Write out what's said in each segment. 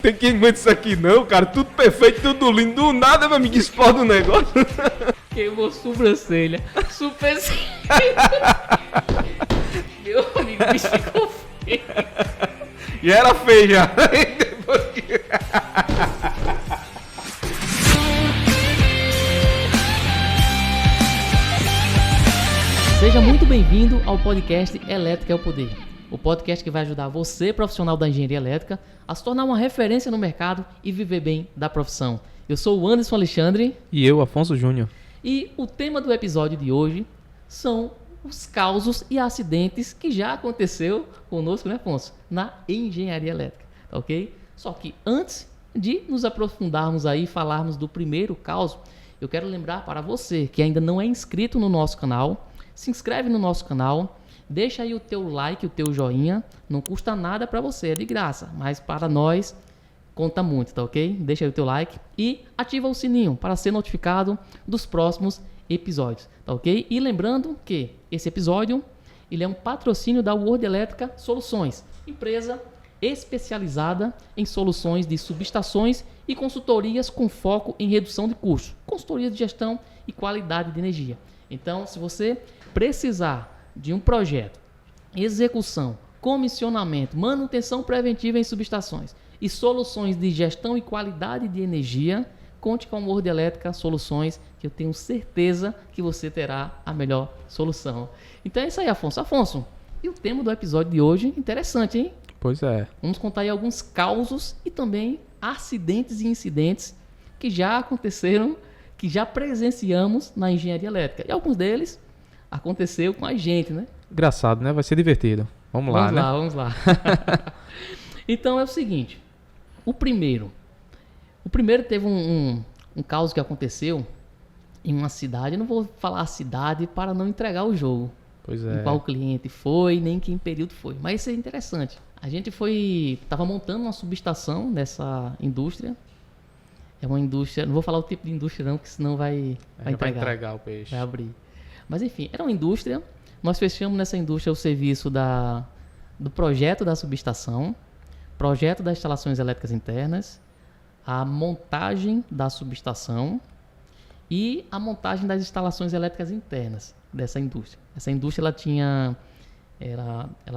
Tem quem aguenta isso aqui não, cara. Tudo perfeito, tudo lindo. Do nada, meu amigo, explode o negócio. Queimou sobrancelha. Super. Meu amigo, o bicho ficou feio. E era feio já. Seja muito bem-vindo ao podcast Elétrica é o Poder. O podcast que vai ajudar você, profissional da engenharia elétrica, a se tornar uma referência no mercado e viver bem da profissão. Eu sou o Anderson Alexandre. E eu, Afonso Júnior. E o tema do episódio de hoje são os causos e acidentes que já aconteceu conosco, né, Afonso? Na engenharia elétrica, tá ok? Só que antes de nos aprofundarmos aí e falarmos do primeiro caso, eu quero lembrar para você que ainda não é inscrito no nosso canal, se inscreve no nosso canal, deixa aí o teu like, o teu joinha, não custa nada para você, é de graça, mas para nós conta muito, tá ok? Deixa aí o teu like e ativa o sininho para ser notificado dos próximos episódios, tá ok? E lembrando que esse episódio ele é um patrocínio da World Elétrica Soluções, empresa especializada em soluções de subestações e consultorias com foco em redução de custos, consultoria de gestão e qualidade de energia. Então, se você precisar de um projeto, execução, comissionamento, manutenção preventiva em subestações e soluções de gestão e qualidade de energia, conte com a World Elétrica Soluções, que eu tenho certeza que você terá a melhor solução. Então é isso aí, Afonso. Afonso, e o tema do episódio de hoje, interessante, hein? Pois é. Vamos contar aí alguns causos e também acidentes e incidentes que já aconteceram, que já presenciamos na engenharia elétrica. E alguns deles aconteceu com a gente, né? Engraçado, né? Vai ser divertido. Vamos lá, né? Vamos lá. Então é o seguinte. O primeiro teve um caso que aconteceu em uma cidade. Eu não vou falar a cidade para não entregar o jogo. Pois é. Em qual cliente foi, nem que em período foi. Mas isso é interessante. A gente estava montando uma subestação nessa indústria. É uma indústria, não vou falar o tipo de indústria não, porque senão vai entregar o peixe. Vai abrir. Mas enfim, era uma indústria. Nós fechamos nessa indústria o serviço do projeto da subestação, projeto das instalações elétricas internas, a montagem da subestação e a montagem das instalações elétricas internas dessa indústria. Essa indústria ela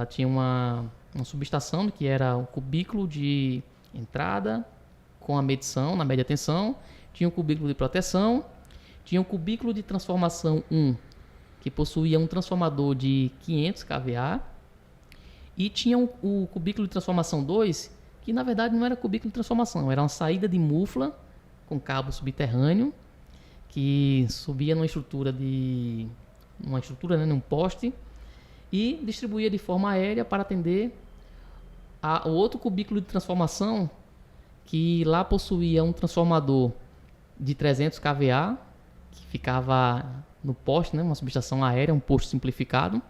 tinha uma subestação que era um cubículo de entrada com a medição na média tensão, tinha um cubículo de proteção, tinha um cubículo de transformação 1, que possuía um transformador de 500 kVA, e tinha o cubículo de transformação 2, que na verdade não era cubículo de transformação, era uma saída de mufla com cabo subterrâneo, que subia numa estrutura, num poste, e distribuía de forma aérea para atender o outro cubículo de transformação, que lá possuía um transformador de 300 kVA, que ficava no poste, né, uma subestação aérea, um posto simplificado,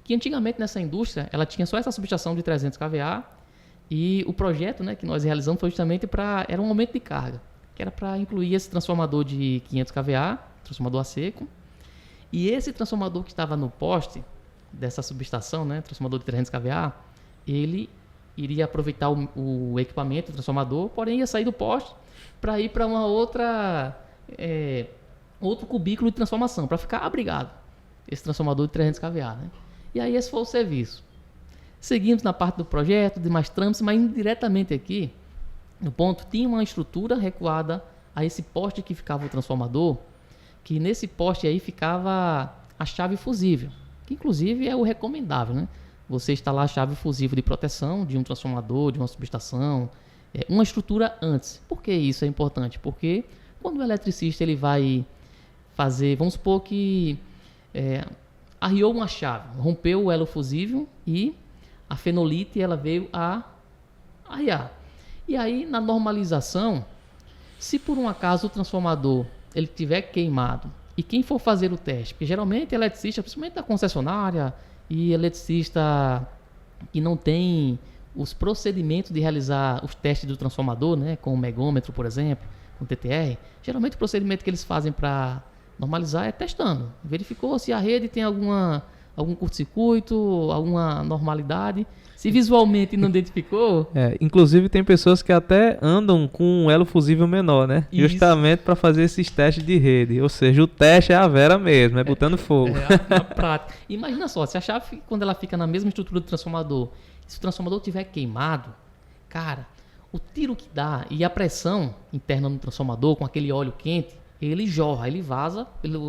que antigamente nessa indústria ela tinha só essa subestação de 300 kVA, e o projeto, né, que nós realizamos foi justamente era um aumento de carga, que era para incluir esse transformador de 500 kVA, transformador a seco, e esse transformador que estava no poste dessa subestação, né, transformador de 300 kVA, ele iria aproveitar o equipamento, o transformador, porém ia sair do poste para ir para uma outro cubículo de transformação, para ficar abrigado, esse transformador de 300 kVA, né? E aí esse foi o serviço. Seguimos na parte do projeto, de mais trâmites, mas indiretamente aqui, no ponto, tinha uma estrutura recuada a esse poste que ficava o transformador, que nesse poste aí ficava a chave fusível, que inclusive é o recomendável, né? Você instalar a chave fusível de proteção de um transformador, de uma subestação, uma estrutura antes. Por que isso é importante? Porque quando o eletricista ele vai fazer, vamos supor que arriou uma chave, rompeu o elo fusível e a fenolite ela veio a arriar. E aí na normalização, se por um acaso o transformador ele tiver queimado e quem for fazer o teste, porque geralmente eletricista, principalmente da concessionária e eletricista que não tem os procedimentos de realizar os testes do transformador, né, com o megômetro, por exemplo, com o TTR, geralmente o procedimento que eles fazem para normalizar é testando. Verificou se a rede tem alguma algum curto-circuito, alguma normalidade. Se visualmente não identificou... Inclusive tem pessoas que até andam com um elo fusível menor, né? Isso. Justamente para fazer esses testes de rede. Ou seja, o teste é a vera mesmo, é botando fogo. A prática. Imagina só, se a chave, quando ela fica na mesma estrutura do transformador, se o transformador tiver queimado, cara, o tiro que dá e a pressão interna no transformador, com aquele óleo quente, ele jorra, ele vaza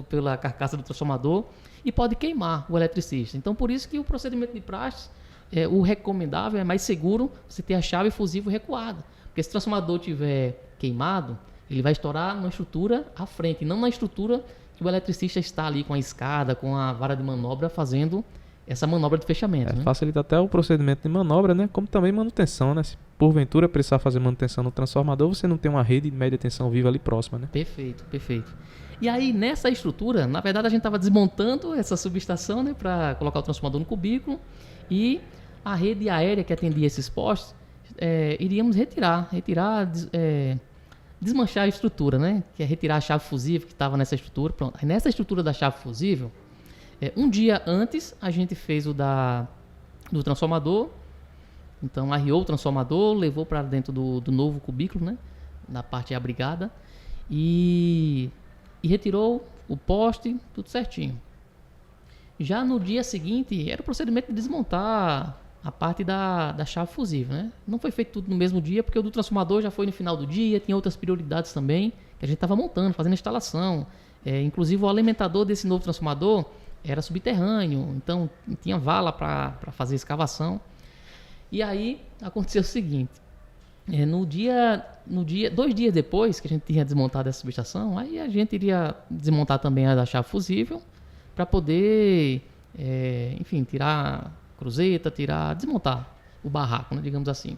pela carcaça do transformador e pode queimar o eletricista. Então, por isso que o procedimento de praxe, o recomendável, é mais seguro você ter a chave fusível recuada. Porque se o transformador tiver queimado, ele vai estourar numa estrutura à frente, não na estrutura que o eletricista está ali com a escada, com a vara de manobra, fazendo essa manobra de fechamento. Né? Facilita até o procedimento de manobra, né? Como também manutenção, né? Se porventura precisar fazer manutenção no transformador, você não tem uma rede de média tensão viva ali próxima, né? Perfeito, perfeito. E aí, nessa estrutura, na verdade, a gente estava desmontando essa subestação, né, para colocar o transformador no cubículo, e a rede aérea que atendia esses postes, iríamos retirar, desmanchar a estrutura, né, que é retirar a chave fusível que estava nessa estrutura. Pronto. Aí, nessa estrutura da chave fusível, um dia antes, a gente fez o do transformador. Então, arriou o transformador, levou para dentro do novo cubículo, né, na parte abrigada, e retirou o poste, tudo certinho. Já no dia seguinte, era o procedimento de desmontar a parte da chave fusível, né? Não foi feito tudo no mesmo dia, porque o do transformador já foi no final do dia, tinha outras prioridades também, que a gente estava montando, fazendo a instalação. Inclusive, o alimentador desse novo transformador era subterrâneo, então tinha vala para fazer escavação. E aí, aconteceu o seguinte, dois dias depois que a gente tinha desmontado essa subestação, aí a gente iria desmontar também a da chave fusível para poder, enfim, tirar a cruzeta, desmontar o barraco, né, digamos assim.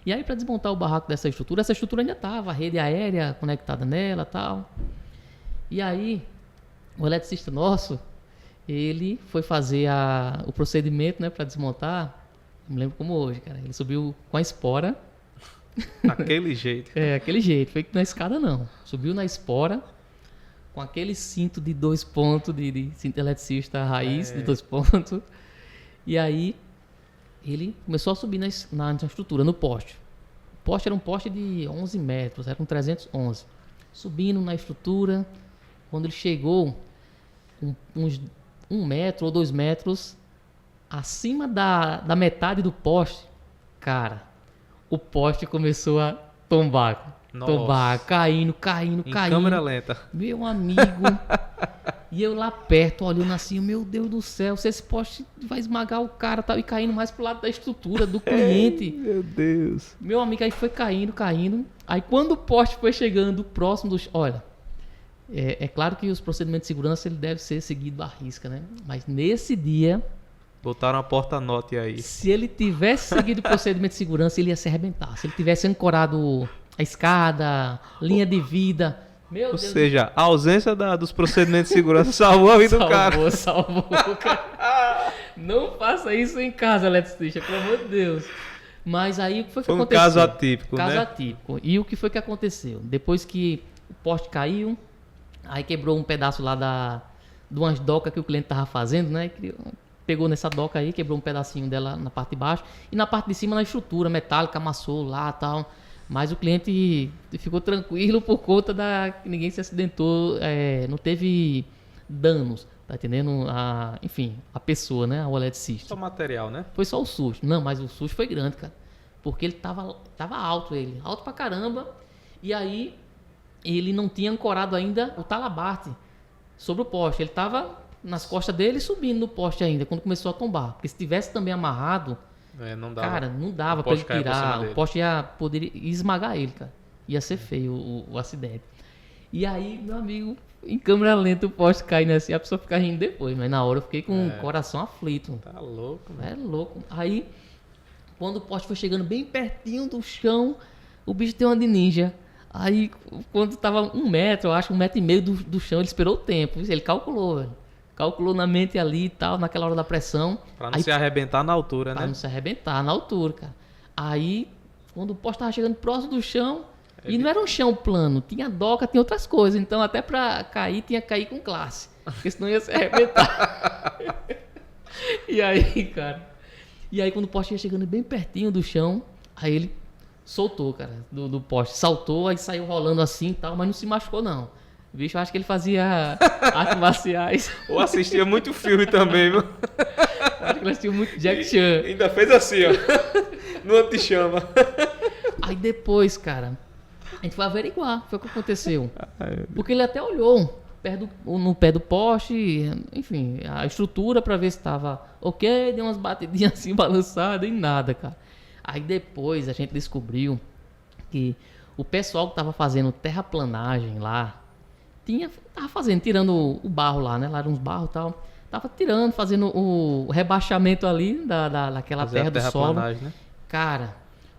E aí, para desmontar o barraco dessa estrutura, essa estrutura ainda estava, a rede aérea conectada nela e tal. E aí, o eletricista nosso, ele foi fazer o procedimento, né, para desmontar. Me lembro como hoje, cara. Ele subiu com a espora. Daquele jeito. Aquele jeito. Foi na escada, não. Subiu na espora, com aquele cinto de 2 pontos, de cinto eletricista raiz, de 2 pontos. E aí, ele começou a subir na estrutura, no poste. O poste era um poste de 11 metros, era um 311. Subindo na estrutura, quando ele chegou uns 1 metro ou 2 metros acima da metade do poste, cara, o poste começou a tombar. Nossa. Tombar, caindo. Em câmera lenta. Meu amigo. E eu lá perto, olhando assim, meu Deus do céu, se esse poste vai esmagar o cara, tá, e caindo mais pro lado da estrutura do cliente. Meu Deus. Meu amigo, aí foi caindo. Aí quando o poste foi chegando próximo do... Olha, é claro que os procedimentos de segurança ele deve ser seguido à risca, né? Mas nesse dia... Botaram a porta-note aí. Se ele tivesse seguido o procedimento de segurança, ele ia se arrebentar. Se ele tivesse ancorado a escada, linha de vida... Meu Ou Deus, seja, a ausência dos procedimentos de segurança salvou a vida do cara. Salvou, cara. Não faça isso em casa, eletricista, pelo amor de Deus. Mas aí o que foi que aconteceu? Caso atípico, Caso né? atípico. E o que foi que aconteceu? Depois que o poste caiu, aí quebrou um pedaço lá de umas docas que o cliente tava fazendo, né? Pegou nessa doca aí, quebrou um pedacinho dela na parte de baixo. E na parte de cima, na estrutura metálica, amassou lá e tal. Mas o cliente ficou tranquilo por conta que ninguém se acidentou, não teve danos, tá entendendo? Enfim, a pessoa, né? O eletricista. Só material, né? Foi só o susto. Não, mas o susto foi grande, cara. Porque ele tava alto, alto pra caramba. E aí, ele não tinha ancorado ainda o talabarte sobre o poste. Ele tava nas costas dele subindo no poste ainda, quando começou a tombar. Porque se tivesse também amarrado... não dava. Cara, não dava pra ele tirar. O poste poderia esmagar ele, cara. Ia ser feio o acidente. E aí, meu amigo, em câmera lenta o poste caindo assim, a pessoa fica rindo depois. Mas na hora eu fiquei com o coração aflito. Tá louco, mano. É louco. Aí, quando o poste foi chegando bem pertinho do chão, o bicho deu uma de ninja. Aí, quando tava 1 metro, eu acho, 1,5 metros do chão, ele esperou o tempo. Ele calculou, velho. Calculou na mente ali e tal, naquela hora da pressão. Pra não se arrebentar na altura, né? Pra não se arrebentar na altura, cara. Aí, quando o poste tava chegando próximo do chão, e não era um chão plano, tinha doca, tinha outras coisas. Então, até pra cair, tinha que cair com classe. porque senão ia se arrebentar. E aí, cara, quando o poste ia chegando bem pertinho do chão, aí ele soltou, cara, do poste, saltou, aí saiu rolando assim e tal, mas não se machucou não. O bicho, eu acho que ele fazia artes marciais. Ou assistia muito filme também, viu? Acho que ele assistiu muito Jack Chan. Ainda fez assim, ó. No anti-chama. Aí depois, cara, a gente foi averiguar, foi o que aconteceu. Porque ele até olhou no pé do poste, enfim, a estrutura pra ver se tava ok, deu umas batidinhas assim, balançadas e nada, cara. Aí depois a gente descobriu que o pessoal que tava fazendo terraplanagem lá, tava fazendo, tirando o barro lá, né? Lá eram uns barros e tal. Tava tirando, fazendo o rebaixamento ali daquela terra do solo. Né? Cara,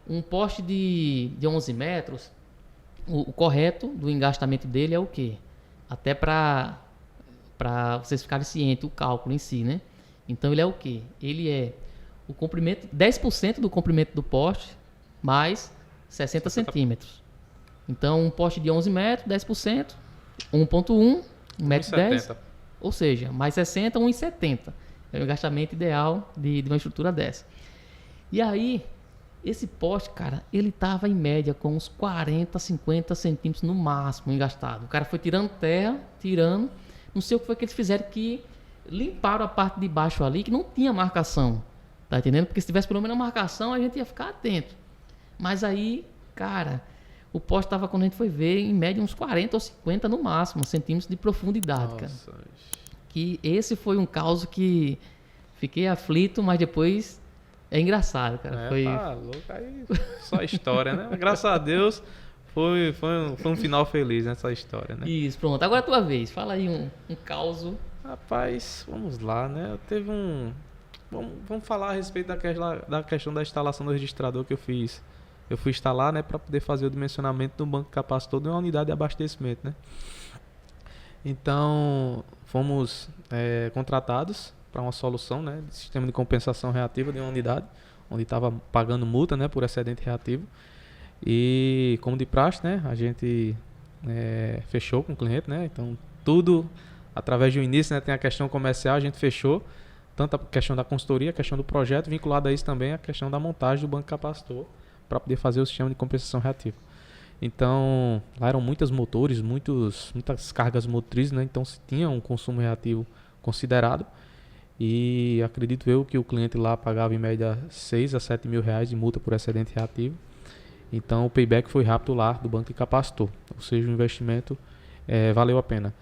um poste de 11 metros, o correto do engastamento dele é o quê? Até pra vocês ficarem cientes, o cálculo em si, né? Então ele é o quê? Ele é o comprimento, 10% do comprimento do poste, mais 60 centímetros. Então um poste de 11 metros, 10%, 1.1, 1,10 m. Ou seja, mais 60, 1,70. É o engastamento ideal de uma estrutura dessa. E aí, esse poste, cara, ele tava em média com uns 40, 50 centímetros no máximo engastado. O cara foi tirando terra, não sei o que foi que eles fizeram, que limparam a parte de baixo ali, que não tinha marcação. Tá entendendo? Porque se tivesse pelo menos a marcação, a gente ia ficar atento. Mas aí, cara, o poste tava, quando a gente foi ver, em média uns 40 ou 50 no máximo centímetros de profundidade, cara. Que esse foi um caos que fiquei aflito, mas depois é engraçado, cara. Louco, aí só história, né? Graças a Deus foi um final feliz nessa história, né? Isso, pronto. Agora é a tua vez. Fala aí um caos. Rapaz, vamos lá, né? Teve um... Vamos falar a respeito da questão da instalação do registrador que eu fiz. Eu fui instalar, né, para poder fazer o dimensionamento do banco capacitor de uma unidade de abastecimento, né? Então, fomos contratados para uma solução, né, de sistema de compensação reativa de uma unidade, onde estava pagando multa, né, por excedente reativo. E, como de praxe, né, a gente fechou com o cliente, né? Então, tudo através do início, né, tem a questão comercial, a gente fechou tanto a questão da consultoria, a questão do projeto, vinculado a isso também a questão da montagem do banco capacitor para poder fazer o sistema de compensação reativa. Então, lá eram muitos motores, muitas cargas motrizes, né? Então se tinha um consumo reativo considerado, e acredito eu que o cliente lá pagava em média 6 a 7 mil reais de multa por excedente reativo. Então o payback foi rápido lá do banco que capacitou, ou seja, o investimento valeu a pena.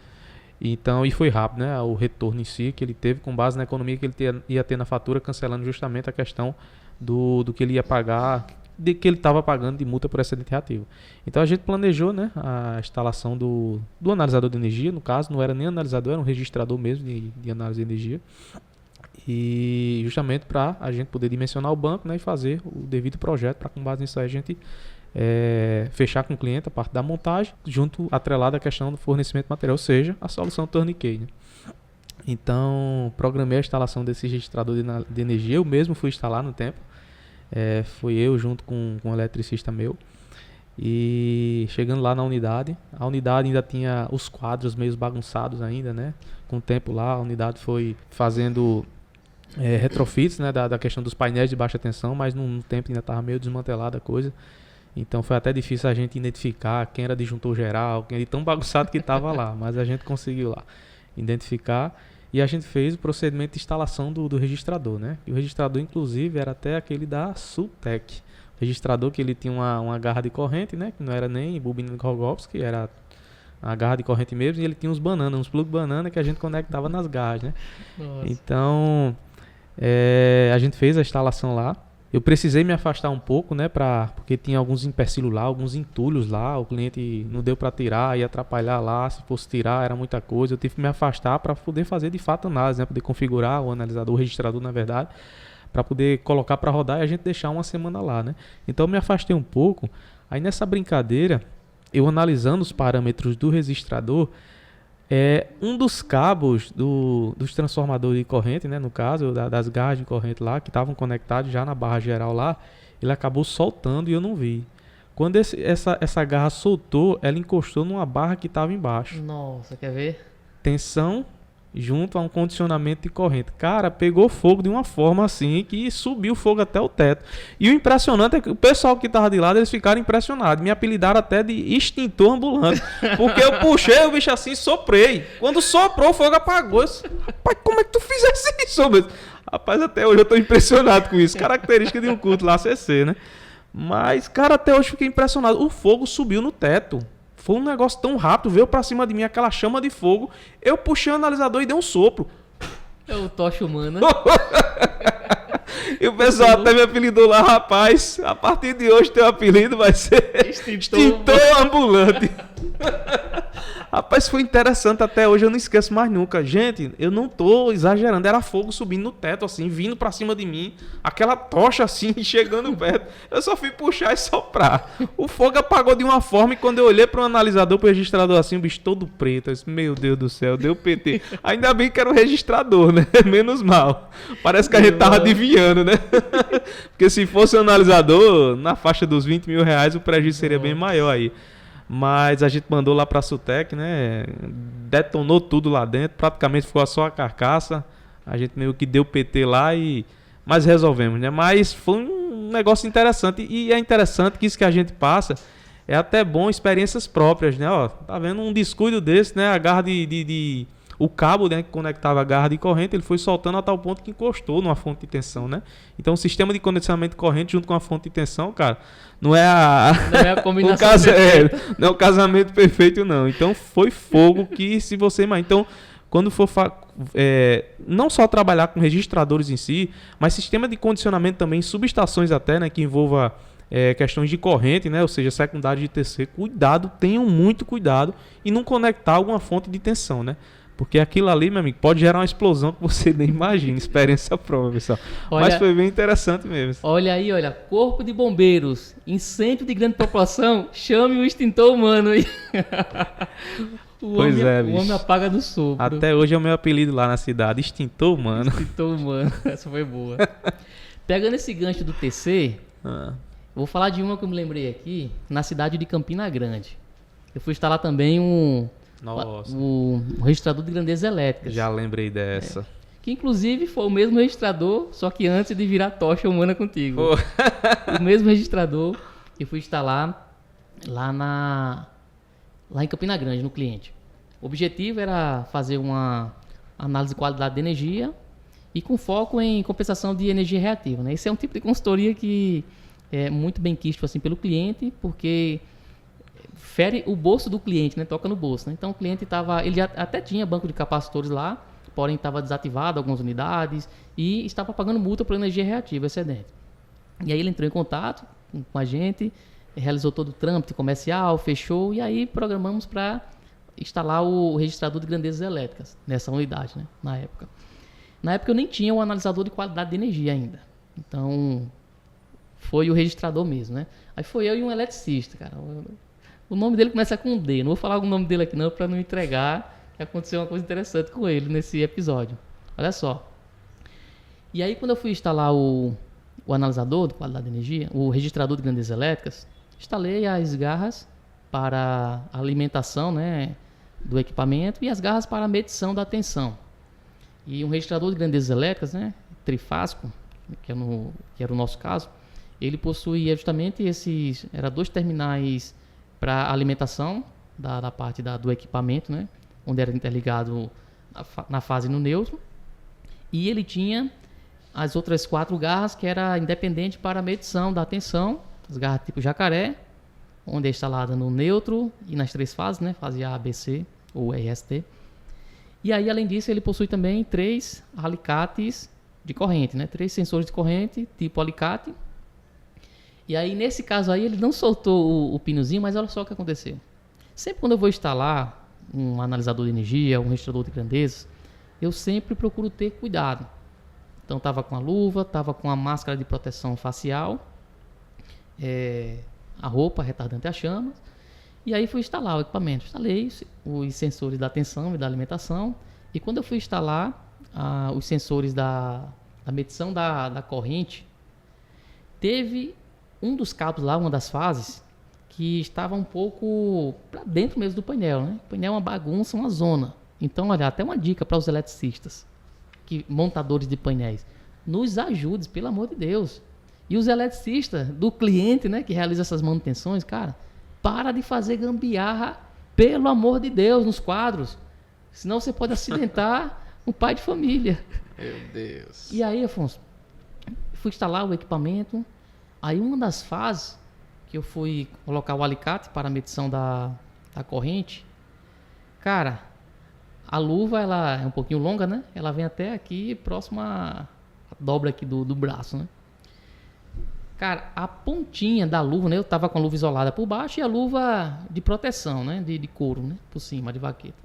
Então, e foi rápido, né? O retorno em si que ele teve com base na economia que ele ia ter na fatura, cancelando justamente a questão do que ele ia pagar, de que ele estava pagando de multa por excedente reativo. Então a gente planejou, né, a instalação do analisador de energia. No caso, não era nem analisador, era um registrador mesmo de análise de energia. E justamente para a gente poder dimensionar o banco, né, e fazer o devido projeto, para com base nisso aí a gente fechar com o cliente a parte da montagem, junto atrelada à questão do fornecimento de material, ou seja, a solução turnkey, né? Então, programei a instalação desse registrador de energia. Eu mesmo fui instalar no tempo. Fui eu junto com um eletricista meu. E chegando lá na unidade, a unidade ainda tinha os quadros meio bagunçados ainda, né? Com o tempo lá, a unidade foi fazendo retrofits, né, da questão dos painéis de baixa tensão, mas no tempo ainda estava meio desmantelada a coisa. Então foi até difícil a gente identificar quem era disjuntor geral, quem era tão bagunçado que estava lá, mas a gente conseguiu lá identificar. E a gente fez o procedimento de instalação do registrador, né? E o registrador, inclusive, era até aquele da Sultec. O registrador que ele tinha uma garra de corrente, né? Que não era nem bobina de Rogowski, era a garra de corrente mesmo. E ele tinha uns plug banana que a gente conectava nas garras, né? Nossa. Então, a gente fez a instalação lá. Eu precisei me afastar um pouco, né? Porque tinha alguns empecilhos lá, alguns entulhos lá. O cliente não deu para tirar, ia atrapalhar lá. Se fosse tirar, era muita coisa. Eu tive que me afastar para poder fazer de fato análise, né? Poder configurar o analisador, o registrador, na verdade, para poder colocar para rodar e a gente deixar uma semana lá, né? Então eu me afastei um pouco. Aí nessa brincadeira, eu analisando os parâmetros do registrador, um dos cabos dos transformadores de corrente, né, no caso das garras de corrente lá, que estavam conectados já na barra geral lá, ele acabou soltando e eu não vi. Quando essa garra soltou, ela encostou numa barra que estava embaixo. Nossa, quer ver? Tensão junto a um condicionamento de corrente. Cara, pegou fogo de uma forma assim que subiu o fogo até o teto. E o impressionante é que o pessoal que tava de lado, eles ficaram impressionados. Me apelidaram até de extintor ambulante. Porque eu puxei o bicho assim e soprei. Quando soprou, o fogo apagou. Eu disse, rapaz, como é que tu fizesse isso? Mas, rapaz, até hoje eu tô impressionado com isso. Característica de um culto lá, CC, né? Mas, cara, até hoje fiquei impressionado. O fogo subiu no teto. Foi um negócio tão rápido, veio pra cima de mim aquela chama de fogo. Eu puxei o analisador e dei um sopro. É o tocha humana. E o pessoal até me apelidou lá, rapaz. A partir de hoje teu apelido vai ser extintor ambulante. Rapaz, foi interessante até hoje, eu não esqueço mais nunca. Gente, eu não tô exagerando, era fogo subindo no teto, assim, vindo pra cima de mim, aquela tocha assim, chegando perto. Eu só fui puxar e soprar. O fogo apagou de uma forma e quando eu olhei pro analisador, pro registrador assim, o bicho todo preto. Eu disse, meu Deus do céu, deu PT. Ainda bem que era o registrador, né? Menos mal. Parece que a gente tava adivinhando, né? Porque se fosse o analisador, na faixa dos 20 mil reais, o prejuízo seria bem maior aí. Mas a gente mandou lá pra Sutec, né? Detonou tudo lá dentro, praticamente ficou só a carcaça. A gente meio que deu PT lá mas resolvemos, né? Mas foi um negócio interessante. E é interessante que isso que a gente passa é até bom experiências próprias, né? Ó, tá vendo um descuido desse, né? A garra o cabo, né, que conectava a garra de corrente, ele foi soltando a tal ponto que encostou numa fonte de tensão, né? Então o sistema de condicionamento de corrente junto com a fonte de tensão, cara, não é a combinação perfeita. Não é o casamento perfeito, não. Então foi fogo que, se você imagina. Então, quando for não só trabalhar com registradores em si, mas sistema de condicionamento também, subestações até, né, que envolva questões de corrente, né, ou seja, secundário de TC, cuidado, tenham muito cuidado e não conectar alguma fonte de tensão, né? Porque aquilo ali, meu amigo, pode gerar uma explosão que você nem imagina. Experiência prova, pessoal. Mas foi bem interessante mesmo. Olha aí, olha. Corpo de Bombeiros. Incêndio de grande proporção. Chame o extintor humano aí. O homem apaga no sopro. Até hoje é o meu apelido lá na cidade. Extintor humano. Extintor humano. Essa foi boa. Pegando esse gancho do TC, vou falar de uma que eu me lembrei aqui. Na cidade de Campina Grande. Eu fui instalar também um registrador de grandezas elétricas. Já lembrei dessa. Que inclusive foi o mesmo registrador, só que antes de virar tocha humana contigo. O mesmo registrador que eu fui instalar lá em Campina Grande, no cliente. O objetivo era fazer uma análise de qualidade de energia e com foco em compensação de energia reativa, né? Esse é um tipo de consultoria que é muito bem quisto assim, pelo cliente, porque fere o bolso do cliente, né? Toca no bolso, né? Então o cliente ele até tinha banco de capacitores lá, porém estava desativado algumas unidades e estava pagando multa por energia reativa excedente. E aí ele entrou em contato com a gente, realizou todo o trâmite comercial, fechou e aí programamos para instalar o registrador de grandezas elétricas nessa unidade, né? Na época eu nem tinha o analisador de qualidade de energia ainda. Então foi o registrador mesmo, né? Aí foi eu e um eletricista, cara. O nome dele começa com D. Não vou falar o nome dele aqui não, para não entregar que aconteceu uma coisa interessante com ele nesse episódio. Olha só. E aí quando eu fui instalar o analisador de qualidade de energia, o registrador de grandezas elétricas, instalei as garras para a alimentação, né, do equipamento e as garras para a medição da tensão. E um registrador de grandezas elétricas, né, trifásico, que era o nosso caso, ele possuía justamente era 2 terminais para alimentação da parte do equipamento, né, onde era interligado na fase no neutro, e ele tinha as outras 4 garras que era independente para a medição da tensão, as garras tipo jacaré, onde é instalada no neutro e nas 3 fases, né, fase A, B, C ou EST. E aí, além disso, ele possui também 3 alicates de corrente, né, 3 sensores de corrente tipo alicate. E aí, nesse caso aí, ele não soltou o pinozinho, mas olha só o que aconteceu. Sempre quando eu vou instalar um analisador de energia, um registrador de grandezas, eu sempre procuro ter cuidado. Então, estava com a luva, estava com a máscara de proteção facial, a roupa retardante a chamas, e aí fui instalar o equipamento. Instalei os sensores da tensão e da alimentação, e quando eu fui instalar os sensores da medição da corrente, teve um dos cabos lá, uma das fases, que estava um pouco para dentro mesmo do painel, né? O painel é uma bagunça, uma zona. Então, olha, até uma dica para os eletricistas, montadores de painéis. Nos ajude, pelo amor de Deus. E os eletricistas do cliente, né, que realiza essas manutenções, cara, para de fazer gambiarra, pelo amor de Deus, nos quadros. Senão você pode acidentar um pai de família. Meu Deus. E aí, Afonso, fui instalar o equipamento. Aí uma das fases que eu fui colocar o alicate para a medição da corrente, cara, a luva ela é um pouquinho longa, né? Ela vem até aqui, próximo à dobra aqui do braço, né? Cara, a pontinha da luva, né? Eu tava com a luva isolada por baixo e a luva de proteção, né? De couro, né? Por cima, de vaqueta.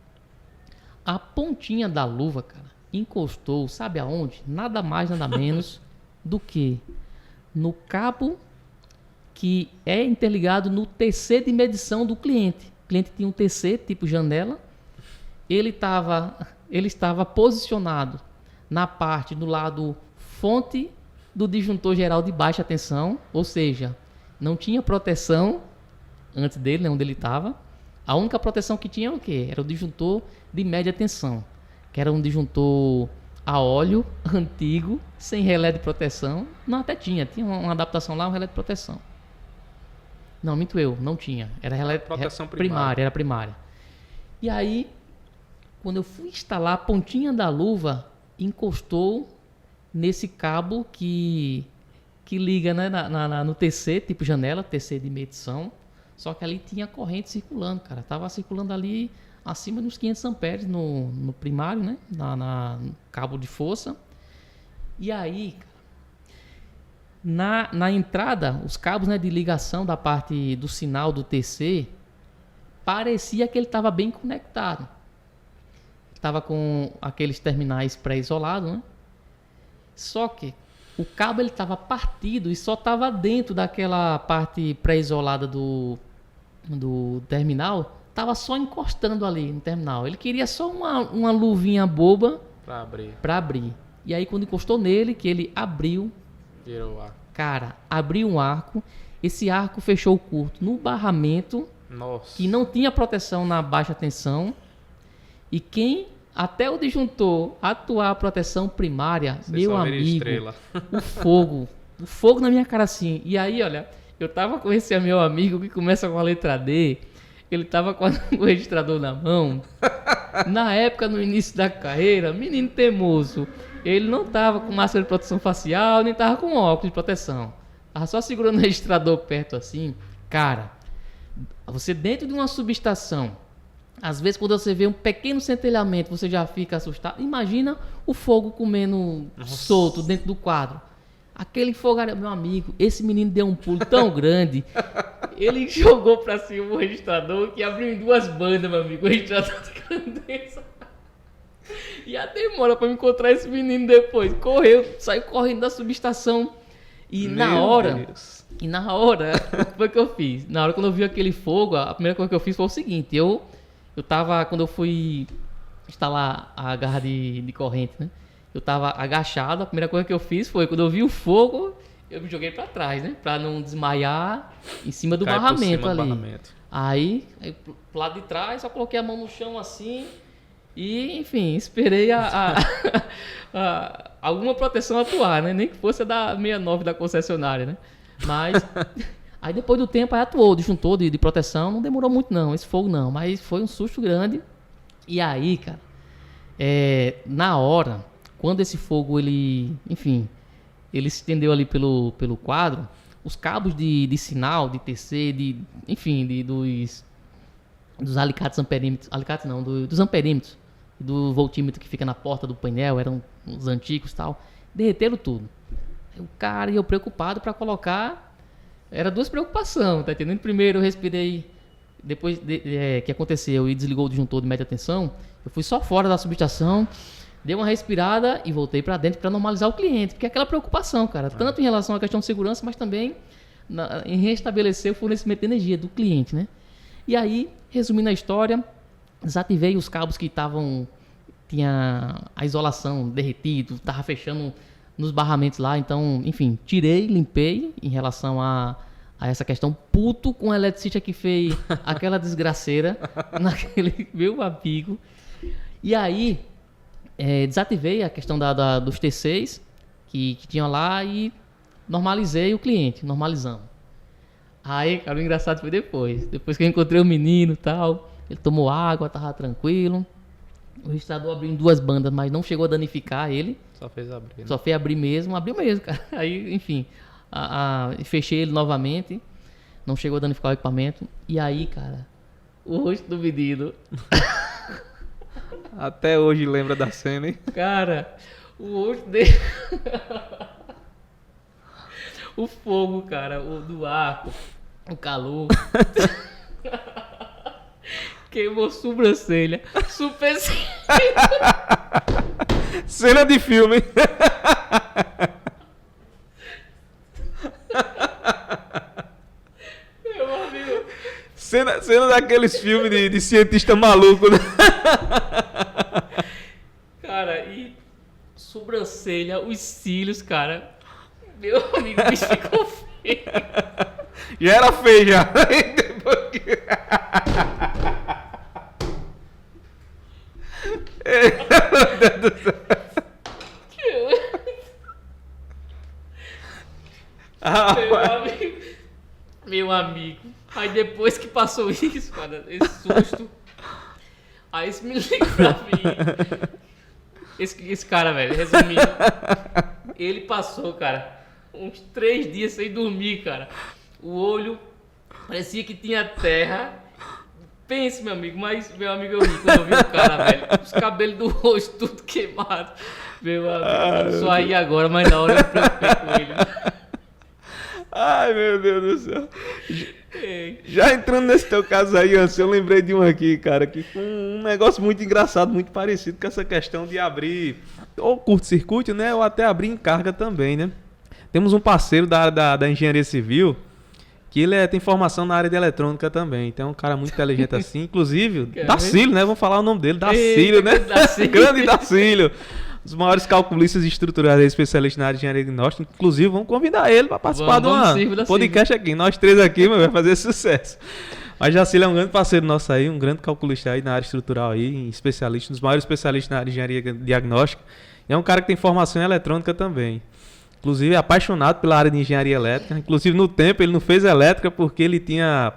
A pontinha da luva, cara, encostou, sabe aonde? Nada mais, nada menos do que no cabo que é interligado no TC de medição do cliente. O cliente tinha um TC tipo janela. Ele estava posicionado na parte do lado fonte do disjuntor geral de baixa tensão, ou seja, não tinha proteção antes dele, né, onde ele estava. A única proteção que tinha era o quê? Era o disjuntor de média tensão, que era um disjuntor a óleo, antigo, sem relé de proteção. Não, até tinha uma adaptação lá, um relé de proteção. Não, minto eu, não tinha. Era relé proteção primária, era primária. E aí, quando eu fui instalar, a pontinha da luva encostou nesse cabo que liga, né, no TC, tipo janela, TC de medição. Só que ali tinha corrente circulando, cara. Tava circulando ali acima dos 500 amperes no primário, né, no cabo de força. E aí, na entrada, os cabos, né, de ligação da parte do sinal do TC, parecia que ele estava bem conectado. Estava com aqueles terminais pré-isolados, né? Só que o cabo ele estava partido e só estava dentro daquela parte pré-isolada do terminal. Estava só encostando ali no terminal. Ele queria só uma luvinha boba para abrir. E aí quando encostou nele, que ele abriu, virou o arco. Cara, abriu um arco. Esse arco fechou o curto no barramento. Nossa. Que não tinha proteção na baixa tensão. E quem até o disjuntor atuar a proteção primária, Você meu só vira amigo, estrela. o fogo na minha cara assim. E aí, olha, eu tava com esse meu amigo que começa com a letra D, ele tava com o registrador na mão. Na época, no início da carreira, menino teimoso, ele não tava com máscara de proteção facial, nem tava com óculos de proteção. Tava só segurando o registrador perto assim. Cara, você dentro de uma subestação, às vezes quando você vê um pequeno centelhamento, você já fica assustado. Imagina o fogo comendo solto dentro do quadro. Aquele fogo, meu amigo, esse menino deu um pulo tão grande, ele jogou pra cima o registrador que abriu em duas bandas, meu amigo, o registrador de grandeza. E a demora pra me encontrar esse menino depois. Saiu correndo da subestação. E na hora, o que foi que eu fiz? Na hora quando eu vi aquele fogo, a primeira coisa que eu fiz foi o seguinte, eu tava, quando eu fui instalar a garra de corrente, né? Eu tava agachado, a primeira coisa que eu fiz foi, quando eu vi o fogo, eu me joguei pra trás, né? Pra não desmaiar em cima do barramento ali. Aí, pro lado de trás, só coloquei a mão no chão assim e, enfim, esperei alguma proteção atuar, né? Nem que fosse a da 69 da concessionária, né? Mas... Aí depois do tempo aí atuou, disjuntor de proteção, não demorou muito não, esse fogo não, mas foi um susto grande. E aí, cara, na hora, quando esse fogo ele se estendeu ali pelo quadro, os cabos de sinal, de TC, dos alicates amperímetros, dos amperímetros, do voltímetro que fica na porta do painel, eram os antigos e tal, derreteram tudo. Aí o cara, eu preocupado para colocar. Era duas preocupações, tá entendendo? Primeiro eu respirei, depois que aconteceu e desligou o disjuntor de média tensão, eu fui só fora da subestação, dei uma respirada e voltei para dentro para normalizar o cliente, porque é aquela preocupação, cara, tanto em relação à questão de segurança, mas também em restabelecer o fornecimento de energia do cliente, né? E aí, resumindo a história, desativei os cabos que tinha a isolação derretido, tava fechando nos barramentos lá, então, enfim, tirei, limpei em relação a essa questão, puto com o eletricista que fez aquela desgraceira naquele meu amigo. E aí, desativei a questão dos T6 que tinha lá e normalizei o cliente, normalizamos. Aí, cara, o engraçado foi depois que eu encontrei o menino e tal, ele tomou água, tava tranquilo. O registrador abriu em 2 bandas, mas não chegou a danificar ele. Só fez abrir. Né? Só fez abriu mesmo, cara. Aí, enfim, fechei ele novamente. Não chegou a danificar o equipamento. E aí, cara, o rosto do menino. Até hoje lembra da cena, hein? Cara, o rosto dele. O fogo, cara, o do arco, o calor. Queimou sobrancelha. Super. Cena de filme, hein? Meu amigo. Cena daqueles filmes de cientista maluco, né? Cara, e sobrancelha, os cílios, cara. Meu amigo, o bicho ficou feio. Já era feio, já. Meu amigo. Aí depois que passou isso, cara, esse susto. Aí esse me liga pra mim. Esse cara, velho, resumindo. Ele passou, cara, uns 3 dias sem dormir, cara. O olho parecia que tinha terra. Pense, meu amigo, mas meu amigo eu ri quando eu vi o cara, velho. Os cabelos do rosto tudo queimado. Meu amigo, só aí agora, mas na hora eu me preocupei com ele. Ai, meu Deus do céu. Já entrando nesse teu caso aí, Anson, eu lembrei de um aqui, cara, que foi um negócio muito engraçado, muito parecido com essa questão de abrir ou curto-circuito, né, ou até abrir em carga também, né. Temos um parceiro da área da engenharia civil, que ele tem formação na área de eletrônica também, então é um cara muito inteligente assim, inclusive, Dacílio, né, vamos falar o nome dele, Dacílio, né, grande Dacílio. Os maiores calculistas estruturais especialistas na área de engenharia diagnóstica. Inclusive, vamos convidar ele para participar de um podcast aqui. Nós 3 aqui, mas vai fazer sucesso. Mas Jacílio é um grande parceiro nosso aí, um grande calculista aí na área estrutural aí, especialista, um dos maiores especialistas na área de engenharia diagnóstica. E é um cara que tem formação em eletrônica também. Inclusive, é apaixonado pela área de engenharia elétrica. Inclusive, no tempo, ele não fez elétrica porque ele tinha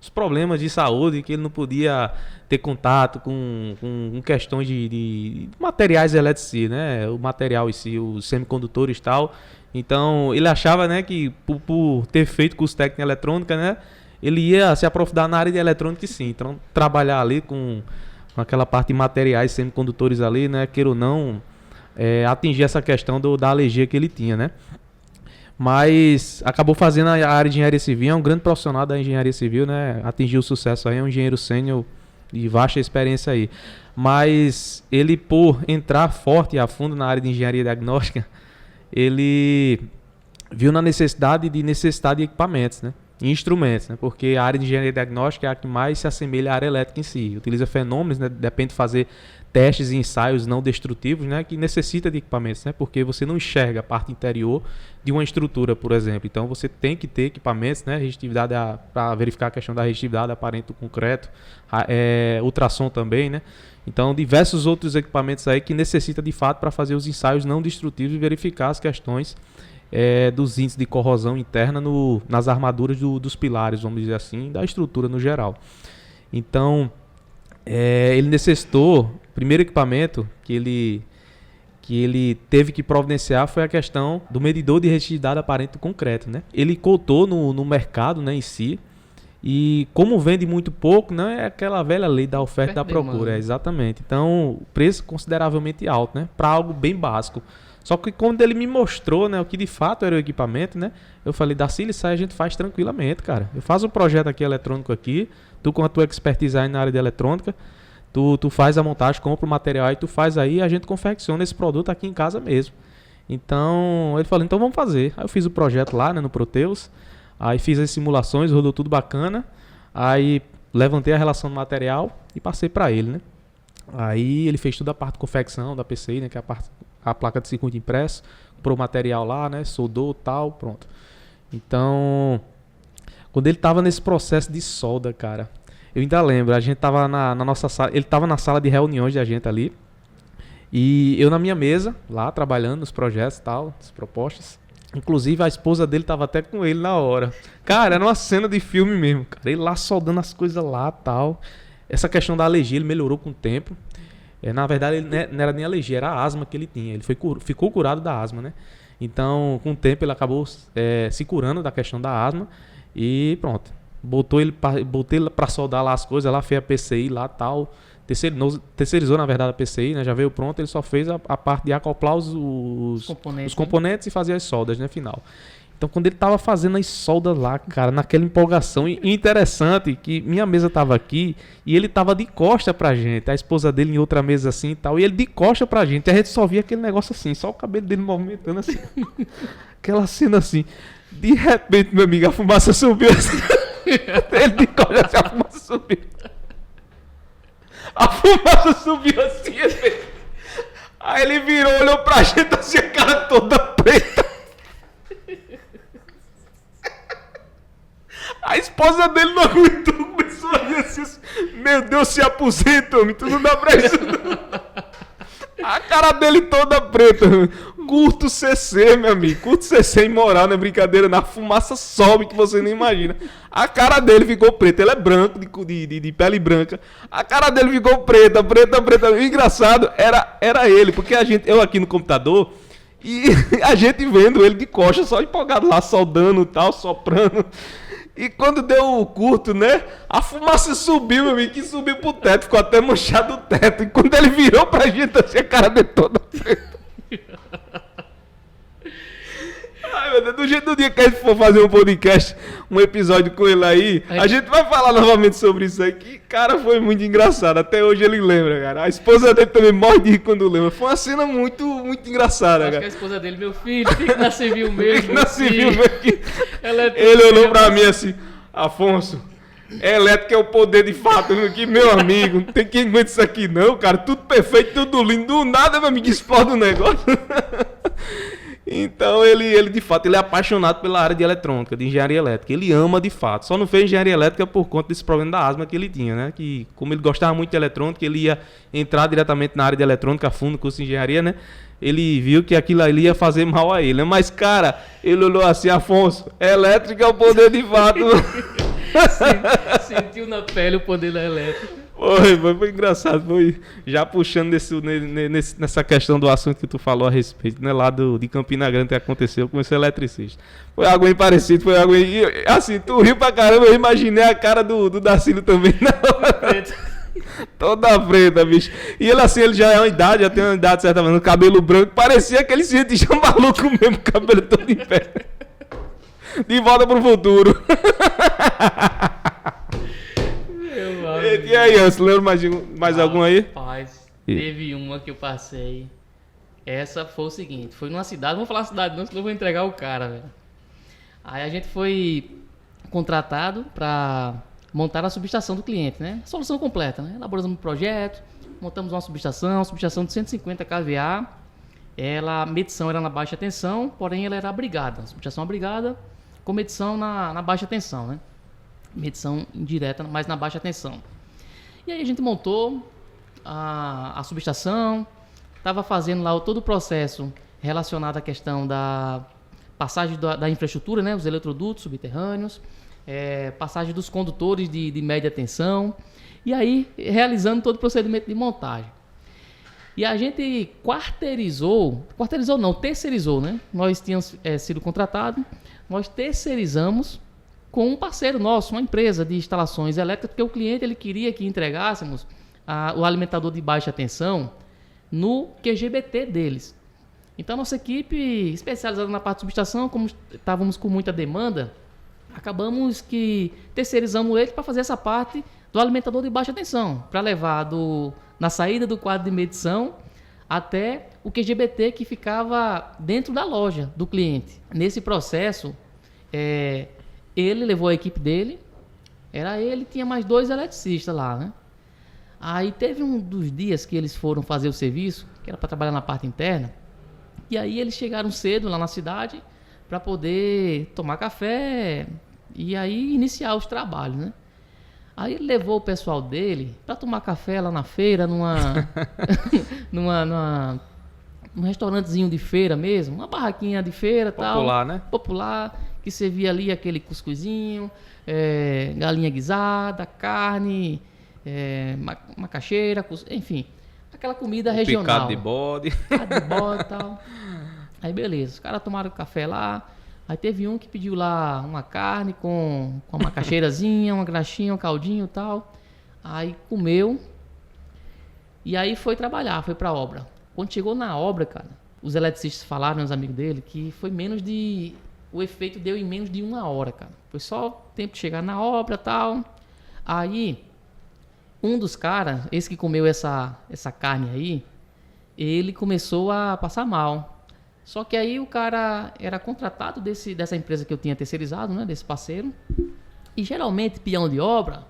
os problemas de saúde, que ele não podia ter contato com questões de materiais elétricos, né? O material em si, os semicondutores e tal. Então, ele achava, né, que por ter feito curso técnico em eletrônica, né, ele ia se aprofundar na área de eletrônica, sim. Então, trabalhar ali com aquela parte de materiais semicondutores ali, né, queira ou não, atingir essa questão da alergia que ele tinha, né? Mas acabou fazendo a área de engenharia civil, é um grande profissional da engenharia civil, né? Atingiu o sucesso aí, é um engenheiro sênior de vasta experiência aí. Mas ele, por entrar forte e a fundo na área de engenharia diagnóstica, ele viu na necessidade de equipamentos, né? E instrumentos, né? Porque a área de engenharia diagnóstica é a que mais se assemelha à área elétrica em si. Utiliza fenômenos, né? Depende de fazer testes e ensaios não destrutivos, né, que necessita de equipamentos, né, porque você não enxerga a parte interior de uma estrutura, por exemplo. Então você tem que ter equipamentos, né, resistividade para verificar a questão da resistividade aparente do concreto, ultrassom também, né. Então diversos outros equipamentos aí que necessita de fato para fazer os ensaios não destrutivos e verificar as questões dos índices de corrosão interna nas armaduras dos pilares, vamos dizer assim, da estrutura no geral. Então ele necessitou. O primeiro equipamento que ele teve que providenciar foi a questão do medidor de resistividade aparente do concreto, né? Ele cotou no mercado, né, em si, e como vende muito pouco, né, é aquela velha lei da oferta e da procura, exatamente. Então, o preço consideravelmente alto, né, para algo bem básico. Só que quando ele me mostrou, né, o que de fato era o equipamento, né, eu falei, Dacílio, isso aí a gente faz tranquilamente, cara. Eu faço um projeto aqui eletrônico aqui, tu com a tua expertise aí na área de eletrônica, tu faz a montagem, compra o material e tu faz aí, a gente confecciona esse produto aqui em casa mesmo. Então, ele falou, então vamos fazer. Aí eu fiz o projeto lá, né, no Proteus, aí fiz as simulações, rodou tudo bacana, aí levantei a relação do material e passei para ele, né. Aí ele fez toda a parte de confecção da PCI, né, que é a placa de circuito impresso, comprou o material lá, né, soldou, tal, pronto. Então, quando ele estava nesse processo de solda, cara, Eu ainda lembro, a gente tava na nossa sala, ele tava na sala de reuniões da gente ali. E eu na minha mesa, lá trabalhando nos projetos e tal, nas propostas. Inclusive a esposa dele tava até com ele na hora. Cara, era uma cena de filme mesmo, cara. Ele lá soldando as coisas lá e tal. Essa questão da alergia, ele melhorou com o tempo. Na verdade, ele não era nem alergia, era a asma que ele tinha. Ele ficou curado da asma, né? Então, com o tempo, ele acabou se curando da questão da asma. E pronto. Botei ele pra soldar lá as coisas, lá fez a PCI lá e tal. Terceirizou, na verdade, a PCI, né? Já veio pronto, ele só fez a parte de acoplar os componentes e fazer as soldas, né? Final. Então, quando ele tava fazendo as soldas lá, cara, naquela empolgação, e interessante que minha mesa tava aqui e ele tava de costa pra gente, a esposa dele em outra mesa assim e tal, e ele de costa pra gente, e a gente só via aquele negócio assim, só o cabelo dele movimentando assim, aquela cena assim. De repente, meu amigo, a fumaça subiu assim, ele de costa assim, a fumaça subiu. A fumaça subiu assim, aí ele virou, olhou pra gente assim, a cara toda preta. A esposa dele não aguentou, começou a rir assim, meu Deus, se aposenta, homem, tu não dá pra isso não. A cara dele toda preta, curto CC, meu amigo, curto CC imoral, não é brincadeira, na fumaça sobe que você nem imagina. A cara dele ficou preta, ele é branco, de pele branca, a cara dele ficou preta. O engraçado era ele, porque eu aqui no computador, e a gente vendo ele de coxa, só empolgado lá, soldando e tal, soprando. E quando deu o curto, né? A fumaça subiu, meu amigo, que subiu pro teto, ficou até manchado o teto. E quando ele virou pra gente, assim, a cara dele toda preta. Ai, meu Deus, do dia que a gente for fazer um podcast, um episódio com ele aí, a gente vai falar novamente sobre isso aí. Que, cara, foi muito engraçado. Até hoje ele lembra, cara. A esposa dele também morre de rir quando lembra. Foi uma cena muito, muito engraçada, cara. Acho que a esposa dele, meu filho, tem que na civil mesmo. Tem que na civil mesmo. É ele olhou pra mim assim, Afonso, elétrico é o poder de fato, que meu amigo, não tem quem aguenta isso aqui não, cara. Tudo perfeito, tudo lindo. Do nada, meu amigo, explode o negócio. Então ele de fato, ele é apaixonado pela área de eletrônica, de engenharia elétrica. Ele ama de fato. Só não fez engenharia elétrica por conta desse problema da asma que ele tinha, né? Que como ele gostava muito de eletrônica, ele ia entrar diretamente na área de eletrônica a fundo, curso de engenharia, né? Ele viu que aquilo ali ia fazer mal a ele, né? Mas, cara, ele olhou assim, Afonso, elétrica é o poder de fato. Sentiu na pele o poder da elétrica. Foi engraçado, foi já puxando nessa questão do assunto que tu falou a respeito, né? Lá de Campina Grande que aconteceu com esse eletricista. Foi algo bem parecido, foi algo bem... Assim, tu riu pra caramba, eu imaginei a cara do Darcílio também na hora. Toda preta, bicho. E ele assim, ele já tem uma idade certa, mas no cabelo branco, parecia aquele cientista maluco mesmo, cabelo todo em pé. De volta pro futuro. E aí, Anso, lembra mais algum aí? Rapaz, teve uma que eu passei. Essa foi o seguinte, foi numa cidade, não vou falar a cidade não, senão eu vou entregar o cara, velho. Aí a gente foi contratado para montar a subestação do cliente, né? Solução completa, né? Elaboramos um projeto, montamos uma subestação de 150 kVA. A medição era na baixa tensão, porém ela era abrigada. A subestação abrigada com medição na baixa tensão, né? Medição indireta, mas na baixa tensão. E aí a gente montou a subestação, estava fazendo lá todo o processo relacionado à questão da passagem da infraestrutura, né? Os eletrodutos subterrâneos, passagem dos condutores de média tensão, e aí realizando todo o procedimento de montagem. E a gente terceirizou, né? Nós tínhamos sido contratados, nós terceirizamos com um parceiro nosso, uma empresa de instalações elétricas, porque o cliente ele queria que entregássemos o alimentador de baixa tensão no QGBT deles. Então, nossa equipe especializada na parte de subestação, como estávamos com muita demanda, acabamos que terceirizamos ele para fazer essa parte do alimentador de baixa tensão, para levar na saída do quadro de medição até o QGBT que ficava dentro da loja do cliente. Nesse processo, ele levou a equipe dele, tinha mais 2 eletricistas lá, né? Aí teve um dos dias que eles foram fazer o serviço, que era para trabalhar na parte interna, e aí eles chegaram cedo lá na cidade para poder tomar café e aí iniciar os trabalhos, né? Aí ele levou o pessoal dele pra tomar café lá na feira, num restaurantezinho de feira mesmo, uma barraquinha de feira tal. Popular, né? Popular, que servia ali aquele cuscuzinho, galinha guisada, carne, macaxeira, enfim, aquela comida regional. Picado de bode. Picado de bode e tal. Aí beleza, os caras tomaram café lá. Aí teve um que pediu lá uma carne com uma macaxeirazinha, uma graxinha, um caldinho e tal. Aí comeu. E aí foi trabalhar, foi pra obra. Quando chegou na obra, cara, os eletricistas falaram, os amigos dele, que foi o efeito deu em menos de 1 hora, cara. Foi só o tempo de chegar na obra e tal. Aí, um dos caras, esse que comeu essa carne aí, ele começou a passar mal. Só que aí o cara era contratado dessa empresa que eu tinha terceirizado, né? Desse parceiro. E geralmente, peão de obra,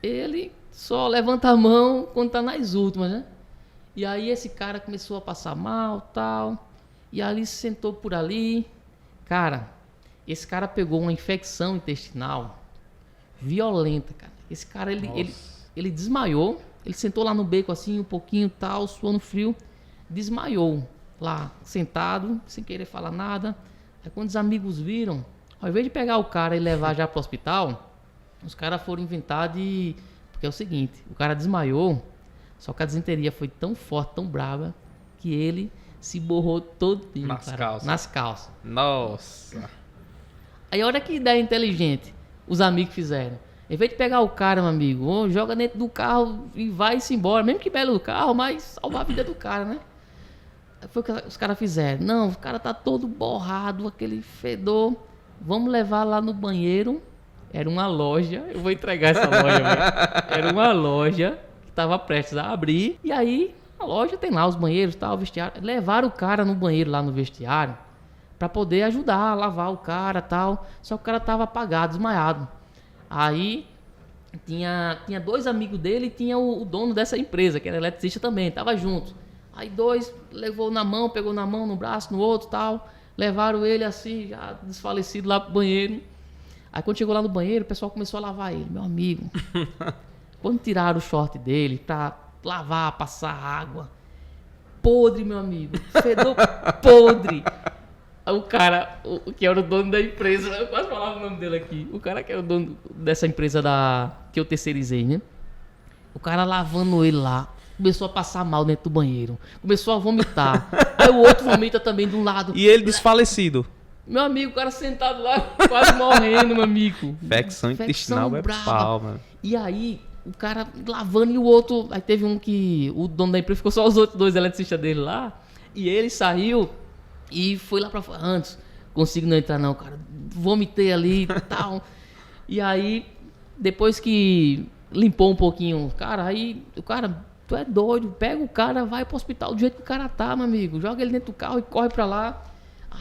ele só levanta a mão quando tá nas últimas, né? E aí esse cara começou a passar mal, tal. E ali se sentou por ali. Cara, esse cara pegou uma infecção intestinal violenta, cara. Esse cara, ele desmaiou. Ele sentou lá no beco assim, um pouquinho, tal, suando frio. Desmaiou. Lá, sentado, sem querer falar nada. Aí quando os amigos viram, ao invés de pegar o cara e levar já pro hospital, os caras foram inventar de... Porque é o seguinte, o cara desmaiou, só que a disenteria foi tão forte, tão brava, que ele se borrou todinho, nas calças. Nossa. Aí olha que ideia inteligente os amigos fizeram. Em vez de pegar o cara, meu amigo, joga dentro do carro e vai-se embora. Mesmo que belo do carro, mas salvar a vida do cara, né? Foi o que os caras fizeram. Não, o cara tá todo borrado, aquele fedor. Vamos levar lá no banheiro. Era uma loja. Eu vou entregar essa loja, velho. Era uma loja que tava prestes a abrir. E aí, a loja tem lá os banheiros, tal, o vestiário. Levaram o cara no banheiro lá no vestiário pra poder ajudar a lavar o cara, tal. Só que o cara tava apagado, desmaiado. Aí tinha 2 amigos dele e tinha o dono dessa empresa, que era eletricista também, tava junto. Aí 2 levou na mão, pegou na mão, no braço, no outro, tal. Levaram ele assim, já desfalecido lá pro banheiro. Aí quando chegou lá no banheiro, o pessoal começou a lavar ele, meu amigo. Quando tiraram o short dele pra lavar, passar água, podre, meu amigo. Fedor podre. Aí o cara, que era o dono da empresa, eu quase falava o nome dele aqui. O cara que era o dono dessa empresa que eu terceirizei, né? O cara lavando ele lá. Começou a passar mal dentro do banheiro. Começou a vomitar. Aí o outro vomita também de um lado. E ele desfalecido. Meu amigo, o cara sentado lá, quase morrendo, meu amigo. Infecção intestinal é pau, mano. E aí, o cara lavando e o outro... Aí teve um que... O dono da empresa ficou só os outros 2 eletricistas dele lá. E ele saiu e foi lá pra fora. Antes, consigo não entrar não, cara. Vomitei ali e tal. E aí, depois que limpou um pouquinho, cara, aí o cara... Tu é doido, pega o cara, vai pro hospital do jeito que o cara tá, meu amigo. Joga ele dentro do carro e corre pra lá.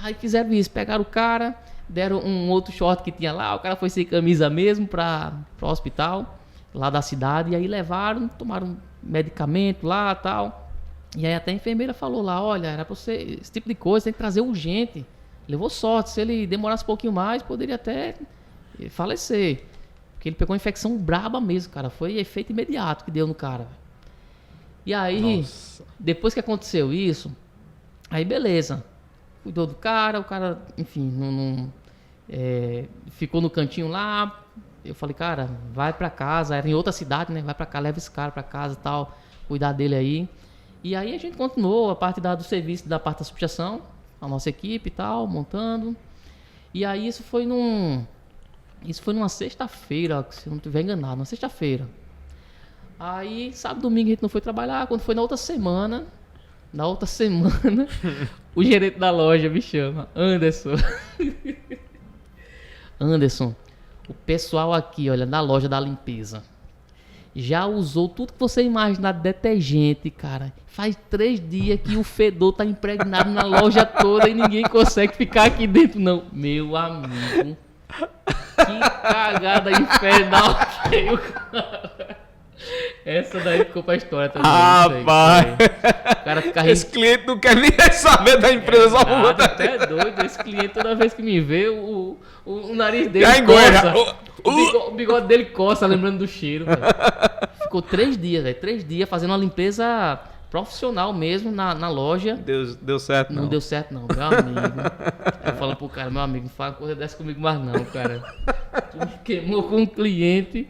Aí fizeram isso, pegaram o cara, deram um outro short que tinha lá. O cara foi sem camisa mesmo pro hospital, lá da cidade. E aí levaram, tomaram medicamento lá e tal. E aí até a enfermeira falou lá, olha, era pra você, esse tipo de coisa tem que trazer urgente. Levou sorte, se ele demorasse um pouquinho mais, poderia até falecer. Porque ele pegou uma infecção braba mesmo, cara. Foi efeito imediato que deu no cara. E aí, depois que aconteceu isso, aí beleza. Cuidou do cara, o cara, enfim, ficou no cantinho lá. Eu falei, cara, vai pra casa, era em outra cidade, né? Vai pra cá, leva esse cara pra casa e tal, cuidar dele aí. E aí a gente continuou a parte do serviço, da parte da substituição, a nossa equipe e tal, montando. E aí isso foi numa sexta-feira, se eu não estiver enganado, numa sexta-feira. Aí, sábado, domingo a gente não foi trabalhar. Quando foi na outra semana, o gerente da loja me chama, Anderson. Anderson, o pessoal aqui, olha, da loja da limpeza, já usou tudo que você imaginar de detergente, cara. Faz 3 dias que o fedor tá impregnado na loja toda e ninguém consegue ficar aqui dentro, não. Meu amigo, que cagada infernal que o cara... Essa daí ficou pra história também. Rapaz! O cara fica rindo. Esse cliente não quer nem saber da empresa, só Nada, até é doido. Esse cliente, toda vez que me vê, o nariz dele já engorda. O bigode dele coça, lembrando do cheiro, velho. Ficou 3 dias, velho. 3 dias fazendo uma limpeza profissional mesmo na loja. Deu certo, Não deu certo, não, meu amigo. Eu falo pro cara, meu amigo, não fala coisa dessa comigo mais não, cara. Tu me queimou com um cliente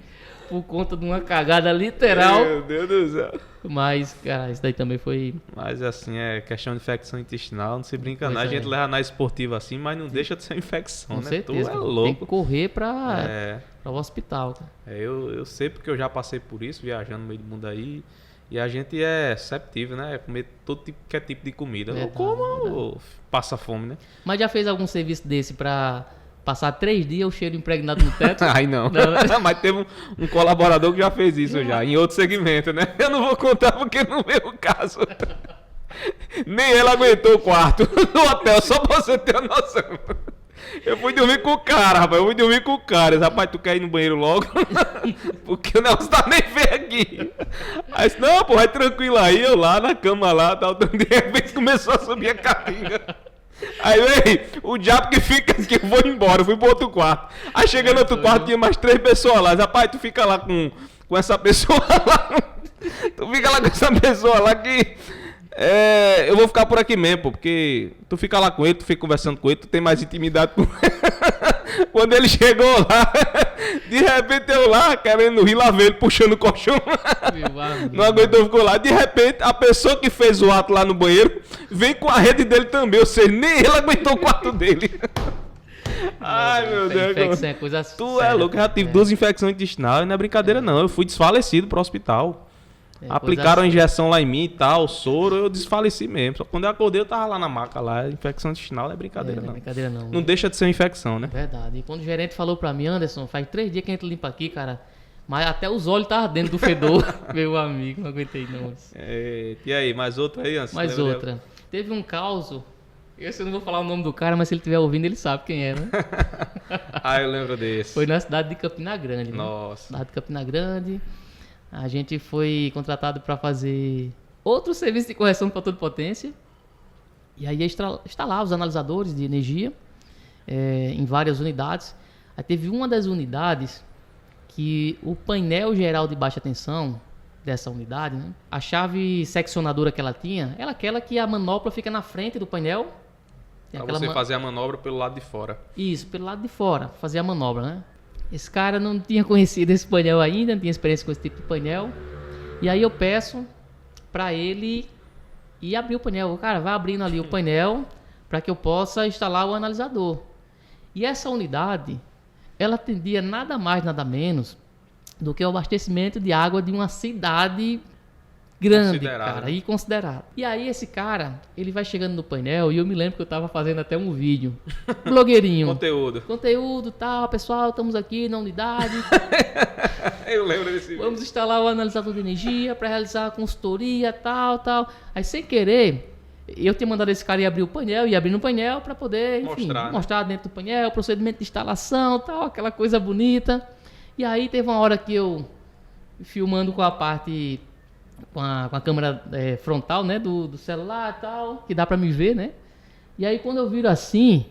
por conta de uma cagada literal. Meu Deus do céu. Mas, cara, isso daí também foi... Mas assim, é questão de infecção intestinal, não se brinca Pois não. A é. gente leva na esportiva assim, mas não deixa de ser infecção, Com né? certeza. Tu é cara. Tem louco. que correr pra É, o hospital, cara. eu sei porque eu já passei por isso, viajando no meio do mundo aí. E a gente é receptível, né? Comer todo tipo de comida. Verdade, Ou como ou passa fome, né? Mas já fez algum serviço desse pra passar 3 dias o cheiro impregnado no teto? Ai, não. Não, né? Mas teve um colaborador que já fez isso já, em outro segmento, né? Eu não vou contar porque no meu caso. Nem ele aguentou o quarto no hotel, só pra você ter uma noção. Eu fui dormir com o cara, rapaz. Eu fui dormir com o cara. Ele disse, rapaz, tu quer ir no banheiro logo? Porque o negócio tá nem feio aqui. Aí disse, não, pô, vai tranquilo aí. Eu lá na cama lá, tal. De repente começou a subir a carrinha. Aí, ei, o diabo que fica aqui, eu vou embora. Eu fui pro outro quarto. Aí chegando no outro quarto, tinha mais 3 pessoas lá. Disse, rapaz, tu fica lá com essa pessoa lá. Tu fica lá com essa pessoa lá que... eu vou ficar por aqui mesmo, pô, porque tu fica lá com ele, tu fica conversando com ele, tu tem mais intimidade com ele. Quando ele chegou lá, de repente eu lá, querendo rir, lá veio ele puxando o colchão. Meu amigo. Não aguentou, ficou lá. De repente, a pessoa que fez o ato lá no banheiro, vem com a rede dele também, ou seja, nem ele aguentou o quarto dele. Ai, meu Deus. Infecção é coisa Tu é louco, eu já tive 2 infecções intestinais, não é brincadeira não, eu fui desfalecido pro hospital. Aplicaram a injeção lá em mim e tal, soro, eu desfaleci mesmo. Só quando eu acordei, eu tava lá na maca lá. Infecção intestinal não é brincadeira, Não é não. brincadeira não. Não deixa de ser uma infecção, né? Verdade. E quando o gerente falou pra mim, Anderson, faz 3 dias que a gente limpa aqui, cara. Mas até os olhos estavam dentro do fedor. Meu amigo, não aguentei não. E aí, mais outra aí, Anson? Mais Lembra outra. Teve um caso. Esse eu não vou falar o nome do cara, mas se ele estiver ouvindo, ele sabe quem é, né? Ah, eu lembro desse. Foi na cidade de Campina Grande. Né? Nossa. Cidade de Campina Grande. A gente foi contratado para fazer outro serviço de correção de fator de potência. E aí instalar os analisadores de energia em várias unidades. Aí teve uma das unidades que o painel geral de baixa tensão dessa unidade, né? A chave seccionadora que ela tinha, era aquela que a manopla fica na frente do painel. Tem Pra você fazer a manobra pelo lado de fora. Isso, pelo lado de fora, fazer a manobra, né? Esse cara não tinha conhecido esse painel ainda, não tinha experiência com esse tipo de painel. E aí eu peço para ele ir abrir o painel. O cara vai abrindo ali o painel para que eu possa instalar o analisador. E essa unidade, ela atendia nada mais, nada menos do que o abastecimento de água de uma cidade grande, cara, e considerado. E aí esse cara, ele vai chegando no painel e eu me lembro que eu tava fazendo até um vídeo. Blogueirinho. Conteúdo, tal, pessoal, estamos aqui na unidade. Eu lembro desse vídeo. Vamos instalar o analisador de energia para realizar a consultoria, tal. Aí sem querer, eu tinha mandado esse cara ir abrir o painel, no painel para poder, enfim, mostrar dentro do painel o procedimento de instalação, tal, aquela coisa bonita. E aí teve uma hora que eu filmando com a parte com a câmera frontal, né, do celular e tal, que dá pra me ver, né? E aí quando eu viro assim,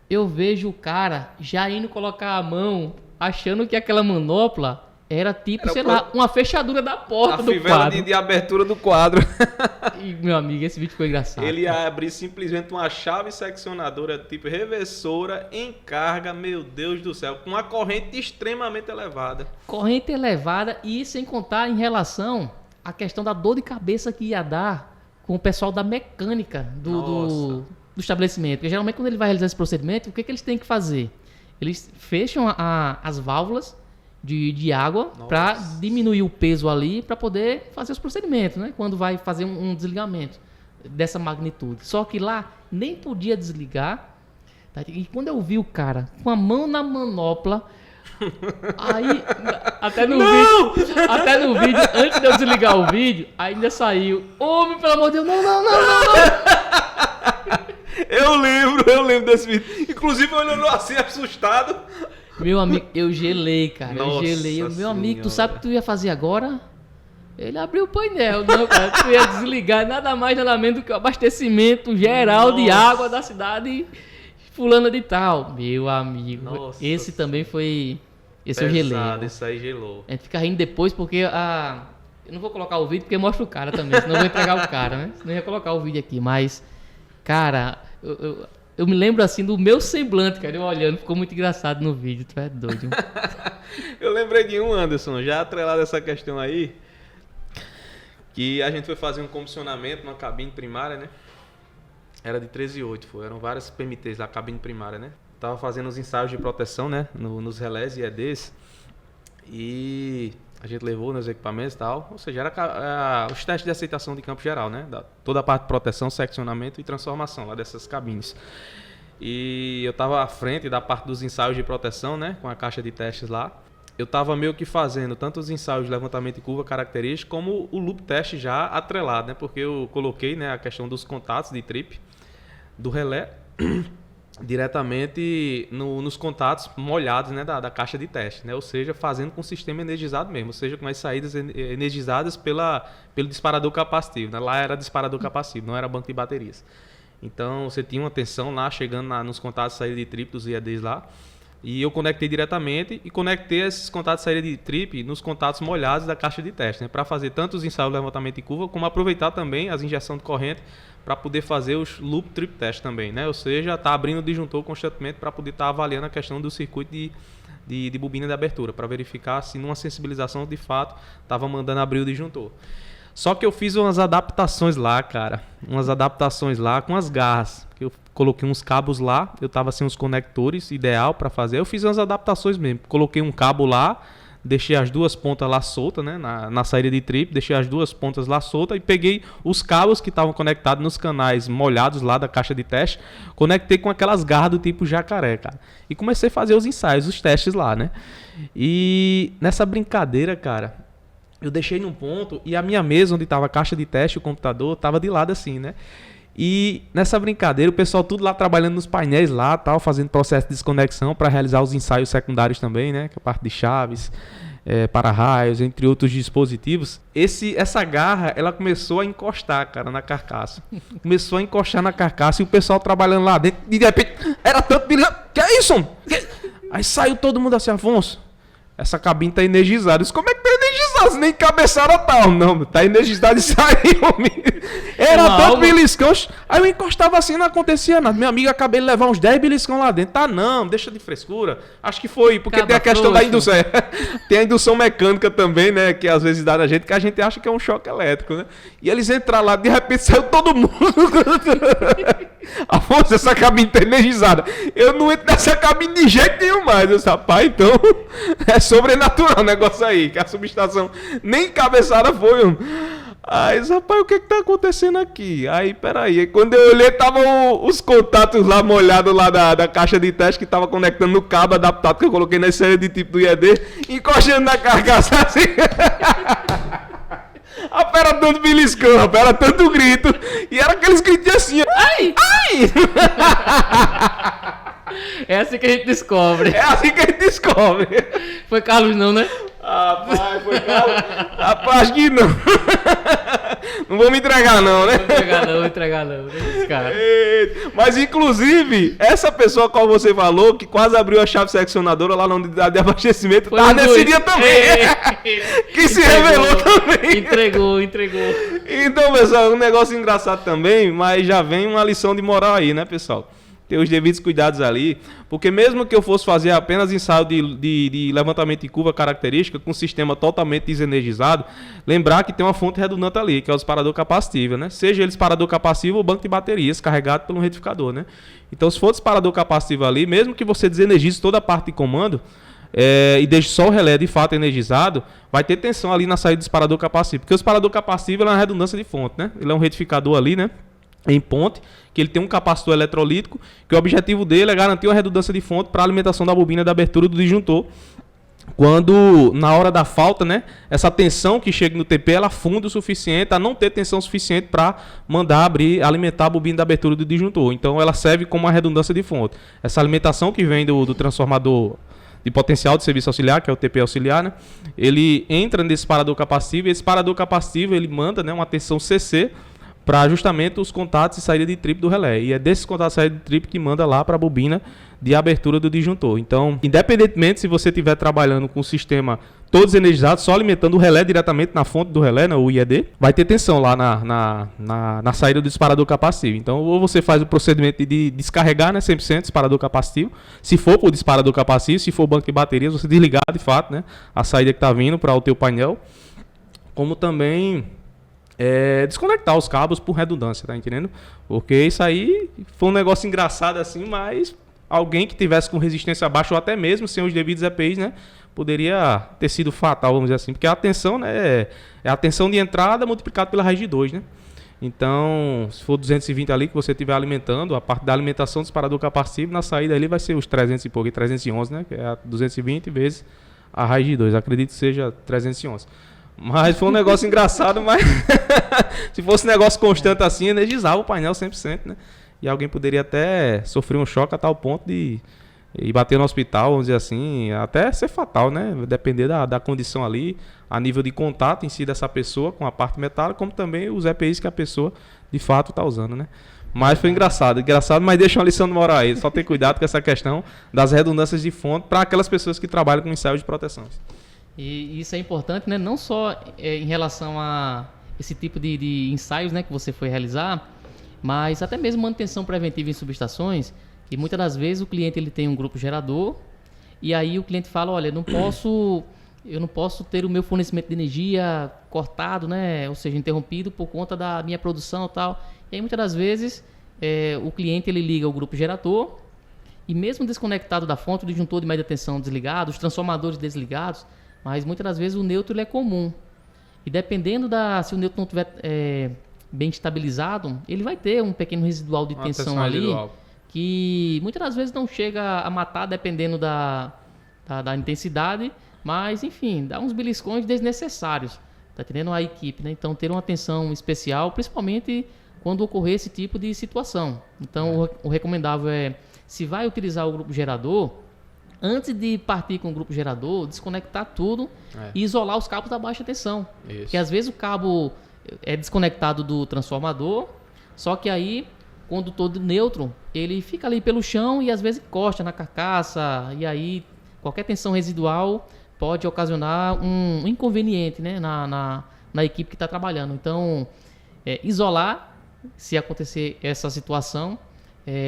eu vejo o cara já indo colocar a mão, achando que aquela manopla era tipo, sei lá, uma fechadura da porta do quadro. A fivela de abertura do quadro. E, meu amigo, esse vídeo ficou engraçado. Ele ia abrir simplesmente uma chave seccionadora tipo reversora em carga, meu Deus do céu, com uma corrente extremamente elevada. Corrente elevada e sem contar em relação à questão da dor de cabeça que ia dar com o pessoal da mecânica do estabelecimento. Porque geralmente quando ele vai realizar esse procedimento, o que eles têm que fazer? Eles fecham as válvulas de água para diminuir o peso ali para poder fazer os procedimentos, né? Quando vai fazer um desligamento dessa magnitude. Só que lá nem podia desligar. Tá? E quando eu vi o cara com a mão na manopla, aí até no vídeo, antes de eu desligar o vídeo, ainda saiu: homem, pelo amor de Deus, não. Eu lembro desse vídeo. Inclusive eu olhando assim assustado. Meu amigo, eu gelei, cara. Nossa, eu gelei. Meu amigo, tu sabe o que tu ia fazer agora? Ele abriu o painel. Não, cara, tu ia desligar nada mais, nada menos do que o abastecimento geral de água da cidade fulana de tal. Meu amigo, esse também foi Esse eu gelei. Esse aí gelou. A gente fica rindo depois porque eu não vou colocar o vídeo porque mostra o cara também, senão eu vou entregar o cara, né? Senão eu ia colocar o vídeo aqui, mas, cara, eu me lembro assim do meu semblante, cara, eu olhando, ficou muito engraçado no vídeo, tu é doido. Eu lembrei de um, Anderson, já atrelado a essa questão aí, que a gente foi fazer um comissionamento numa cabine primária, né? Era de 13.8, eram várias PMTs lá, cabine primária, né? Tava fazendo os ensaios de proteção, né? Nos relés e EDs. E a gente levou nos equipamentos e tal. Ou seja, era os testes de aceitação de campo geral, né? Toda a parte de proteção, seccionamento e transformação lá dessas cabines. E eu tava à frente da parte dos ensaios de proteção, né? Com a caixa de testes lá. Eu tava meio que fazendo tanto os ensaios de levantamento de curva característica como o loop teste já atrelado, né? Porque eu coloquei, né, a questão dos contatos de trip do relé diretamente nos contatos molhados, né, da caixa de teste, né? Ou seja, fazendo com o sistema energizado mesmo, ou seja, com as saídas energizadas pelo disparador capacitivo, né? Lá era disparador capacitivo, não era banco de baterias. Então você tinha uma tensão lá chegando nos contatos de saída de trip dos IEDs lá, e eu conectei diretamente e conectei esses contatos de saída de trip nos contatos molhados da caixa de teste, né? Para fazer tanto os ensaios de levantamento de curva, como aproveitar também as injeções de corrente para poder fazer os loop trip test também, né? Ou seja, tá abrindo o disjuntor constantemente para poder estar avaliando a questão do circuito de bobina de abertura, para verificar se numa sensibilização de fato estava mandando abrir o disjuntor. Só que eu fiz umas adaptações lá, cara. Umas adaptações lá com as garras. Eu coloquei uns cabos lá, eu tava sem os conectores, ideal para fazer. Eu fiz umas adaptações mesmo. Coloquei um cabo lá, deixei as duas pontas lá soltas, né? Na saída de trip, deixei as duas pontas lá soltas e peguei os cabos que estavam conectados nos canais molhados lá da caixa de teste, conectei com aquelas garras do tipo jacaré, cara. E comecei a fazer os ensaios, os testes lá, né? E nessa brincadeira, cara, eu deixei num ponto e a minha mesa onde estava a caixa de teste e o computador estava de lado assim, né? E nessa brincadeira, o pessoal tudo lá trabalhando nos painéis lá, tal, fazendo processo de desconexão para realizar os ensaios secundários também, né? Que é a parte de chaves, para-raios, entre outros dispositivos. Essa garra, ela começou a encostar, cara, na carcaça. Começou a encostar na carcaça e o pessoal trabalhando lá dentro, e de repente, era tanto... Que é isso, homem? Aí saiu todo mundo assim, Afonso, essa cabine tá energizada. Isso, como é que tá energizado? Nem cabeçada tal. Não, tá energizado e saiu. Era tanto beliscão. Aí eu encostava assim, não acontecia nada. Minha amiga, acabei de levar uns 10 beliscão lá dentro. Tá, não, deixa de frescura. Acho que foi, porque tem a questão da indução. Tem a indução mecânica também, né? Que às vezes dá na gente, que a gente acha que é um choque elétrico, né? E eles entraram lá, de repente saiu todo mundo. Afonso, essa cabine tá energizada. Eu não entro nessa cabine de jeito nenhum mais. Eu disse, rapaz, então é sobrenatural o negócio aí, que a subestação nem cabeçada foi, mano. Aí, rapaz, o que tá acontecendo aqui? Aí, peraí, quando eu olhei, estavam os contatos lá molhados lá da caixa de teste que tava conectando no cabo adaptado que eu coloquei na série de tipo do IED, encostando na carcaça assim. A pera dando beliscão, a pera tanto grito. E era aqueles gritos assim, ai, ai! É assim que a gente descobre. É assim que a gente descobre. Foi Carlos não, né? Rapaz, foi Carlos. Rapaz, acho que não. Não vou me entregar não, né? Não vou entregar não. Cara. Mas inclusive, essa pessoa qual você falou, que quase abriu a chave seccionadora lá na unidade de abastecimento, tava nesse dia também. Que se revelou também. Entregou. Então, pessoal, um negócio engraçado também, mas já vem uma lição de moral aí, né, pessoal? Ter os devidos cuidados ali, porque mesmo que eu fosse fazer apenas ensaio de levantamento de curva característica com um sistema totalmente desenergizado, lembrar que tem uma fonte redundante ali, que é o disparador capacitivo, né? Seja ele disparador capacitivo ou banco de baterias carregado pelo retificador, né? Então, se for disparador capacitivo ali, mesmo que você desenergize toda a parte de comando e deixe só o relé de fato energizado, vai ter tensão ali na saída do disparador capacitivo, porque o disparador capacitivo é uma redundância de fonte, né? Ele é um retificador ali, né? Em ponte, que ele tem um capacitor eletrolítico, que o objetivo dele é garantir uma redundância de fonte para a alimentação da bobina da abertura do disjuntor. Quando, na hora da falta, né, essa tensão que chega no TP, ela afunda o suficiente a não ter tensão suficiente para mandar abrir, alimentar a bobina da abertura do disjuntor. Então, ela serve como uma redundância de fonte. Essa alimentação que vem do transformador de potencial de serviço auxiliar, que é o TP auxiliar, né, ele entra nesse disparador capacitivo, e esse disparador capacitivo ele manda, né, uma tensão CC para justamente os contatos de saída de trip do relé. E é desses contatos de saída de trip que manda lá para a bobina de abertura do disjuntor. Então, independentemente se você estiver trabalhando com o sistema todos energizados, só alimentando o relé diretamente na fonte do relé, né, o IED, vai ter tensão lá na saída do disparador capacitivo. Então, ou você faz o procedimento de descarregar, né, 100% disparador capacitivo, se for por disparador capacitivo, se for banco de baterias, você desligar de fato, né, a saída que está vindo para o teu painel, como também desconectar os cabos por redundância, tá entendendo? Porque isso aí foi um negócio engraçado assim, mas alguém que tivesse com resistência baixa ou até mesmo sem os devidos EPIs, né, poderia ter sido fatal, vamos dizer assim, porque a tensão, né, é a tensão de entrada multiplicada pela raiz de 2, né? Então, se for 220 ali que você estiver alimentando, a parte da alimentação do disparador capacitivo, na saída ali vai ser os 300 e pouco, 311, né, que é a 220 vezes a raiz de 2, acredito que seja 311. Mas foi um negócio engraçado, mas se fosse um negócio constante assim, energizava o painel 100%, né? E alguém poderia até sofrer um choque a tal ponto de ir bater no hospital, vamos dizer assim, até ser fatal, né? Depender da condição ali, a nível de contato em si dessa pessoa com a parte metálica, como também os EPIs que a pessoa de fato está usando, né? Mas foi engraçado, mas deixa uma lição de moral aí. Só ter cuidado com essa questão das redundâncias de fonte para aquelas pessoas que trabalham com ensaios de proteção. E isso é importante, né? Não só em relação a esse tipo de ensaios, né, que você foi realizar, mas até mesmo manutenção preventiva em subestações. E muitas das vezes o cliente ele tem um grupo gerador e aí o cliente fala, olha, eu não posso ter o meu fornecimento de energia cortado, né, ou seja, interrompido por conta da minha produção e tal. E aí muitas das vezes o cliente ele liga o grupo gerador e mesmo desconectado da fonte, o disjuntor de média tensão desligado, os transformadores desligados, mas muitas das vezes o neutro ele é comum. E dependendo se o neutro não estiver bem estabilizado, ele vai ter um pequeno residual de tensão ali, residual, que muitas das vezes não chega a matar, dependendo da intensidade, mas enfim, dá uns beliscões desnecessários, tá entendendo? A equipe, né? Então ter uma atenção especial, principalmente quando ocorrer esse tipo de situação. Então o recomendável é, se vai utilizar o grupo gerador, antes de partir com o grupo gerador, desconectar tudo e isolar os cabos da baixa tensão. Isso. Porque às vezes o cabo é desconectado do transformador, só que aí, condutor neutro, ele fica ali pelo chão e às vezes encosta na carcaça, e aí qualquer tensão residual pode ocasionar um inconveniente, né, na equipe que está trabalhando. Então, isolar, se acontecer essa situação,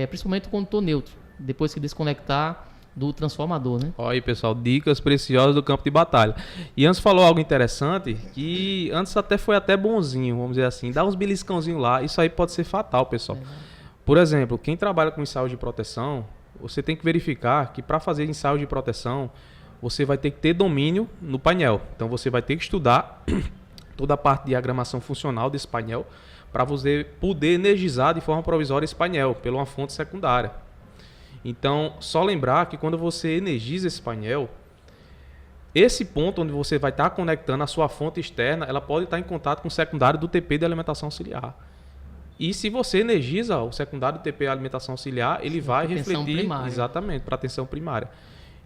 principalmente o condutor neutro, depois que desconectar do transformador, né? Olha aí, pessoal, dicas preciosas do campo de batalha. E antes falou algo interessante, que antes foi até bonzinho, vamos dizer assim, dá uns beliscãozinhos lá, isso aí pode ser fatal, pessoal. Por exemplo, quem trabalha com ensaios de proteção, você tem que verificar que para fazer ensaios de proteção, você vai ter que ter domínio no painel. Então você vai ter que estudar toda a parte de diagramação funcional desse painel para você poder energizar de forma provisória esse painel pela uma fonte secundária. Então, só lembrar que quando você energiza esse painel, esse ponto onde você vai estar conectando a sua fonte externa, ela pode estar em contato com o secundário do TP de alimentação auxiliar. E se você energiza o secundário do TP de alimentação auxiliar, ele vai refletir exatamente para a tensão primária.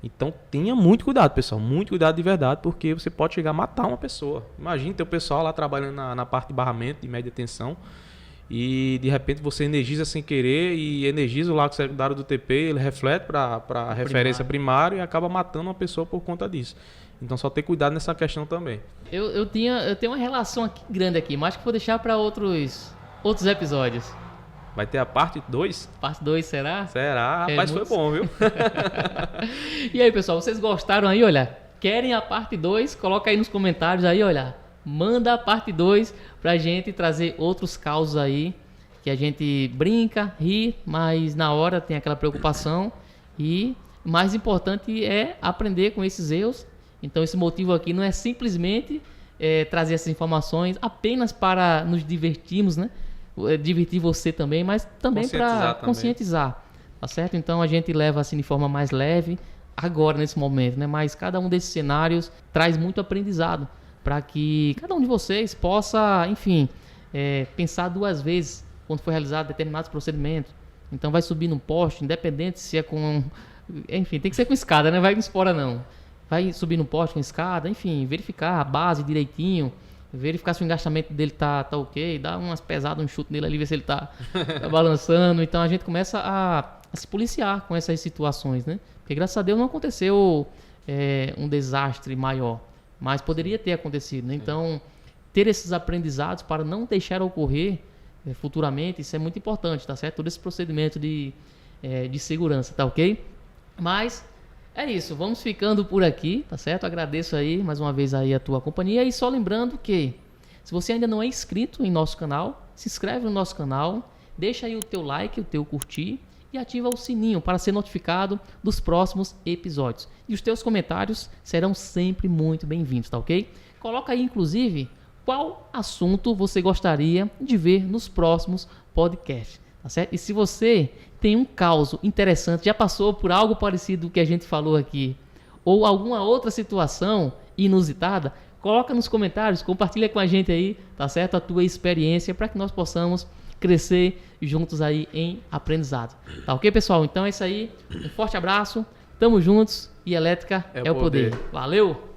Então, tenha muito cuidado, pessoal, muito cuidado de verdade, porque você pode chegar a matar uma pessoa. Imagine ter o pessoal lá trabalhando na parte de barramento de média tensão, e de repente você energiza sem querer e energiza o lago secundário do TP, ele reflete para a referência primária e acaba matando uma pessoa por conta disso. Então só ter cuidado nessa questão também. Eu tenho uma relação aqui grande aqui, mas acho que vou deixar para outros episódios. Vai ter a parte 2? Parte 2, será? Será? Rapaz, foi bom, viu? E aí, pessoal, vocês gostaram aí, olha? Querem a parte 2? Coloca aí nos comentários aí, olha. Manda a parte 2 pra gente trazer outros causos aí, que a gente brinca, ri, mas na hora tem aquela preocupação. E o mais importante é aprender com esses erros. Então esse motivo aqui não é simplesmente trazer essas informações apenas para nos divertirmos, né? Divertir você também, mas também para conscientizar, tá certo? Então a gente leva assim de forma mais leve agora nesse momento, né? Mas cada um desses cenários traz muito aprendizado, para que cada um de vocês possa, enfim, pensar duas vezes quando for realizado determinados procedimentos. Então vai subir no poste, independente se é com... Enfim, tem que ser com escada, né? Vai com espora não. Vai subir no poste com escada, enfim, verificar a base direitinho, verificar se o engastamento dele tá ok, dá umas pesadas, um chute nele ali, ver se ele tá balançando. Então a gente começa a se policiar com essas situações, né? Porque graças a Deus não aconteceu um desastre maior, mas poderia ter acontecido, né? Então ter esses aprendizados para não deixar ocorrer futuramente, isso é muito importante, tá certo? Todo esse procedimento de segurança, tá ok? Mas é isso, vamos ficando por aqui, tá certo? Agradeço aí mais uma vez aí a tua companhia e só lembrando que se você ainda não é inscrito em nosso canal, se inscreve no nosso canal, deixa aí o teu like, o teu curtir e ativa o sininho para ser notificado dos próximos episódios. E os teus comentários serão sempre muito bem-vindos, tá ok? Coloca aí inclusive qual assunto você gostaria de ver nos próximos podcasts, tá certo? E se você tem um caso interessante, já passou por algo parecido que a gente falou aqui, ou alguma outra situação inusitada, coloca nos comentários, compartilha com a gente aí, tá certo? A tua experiência para que nós possamos crescer juntos aí em aprendizado. Tá ok, pessoal? Então é isso aí. Um forte abraço, tamo juntos e elétrica é o poder. Valeu!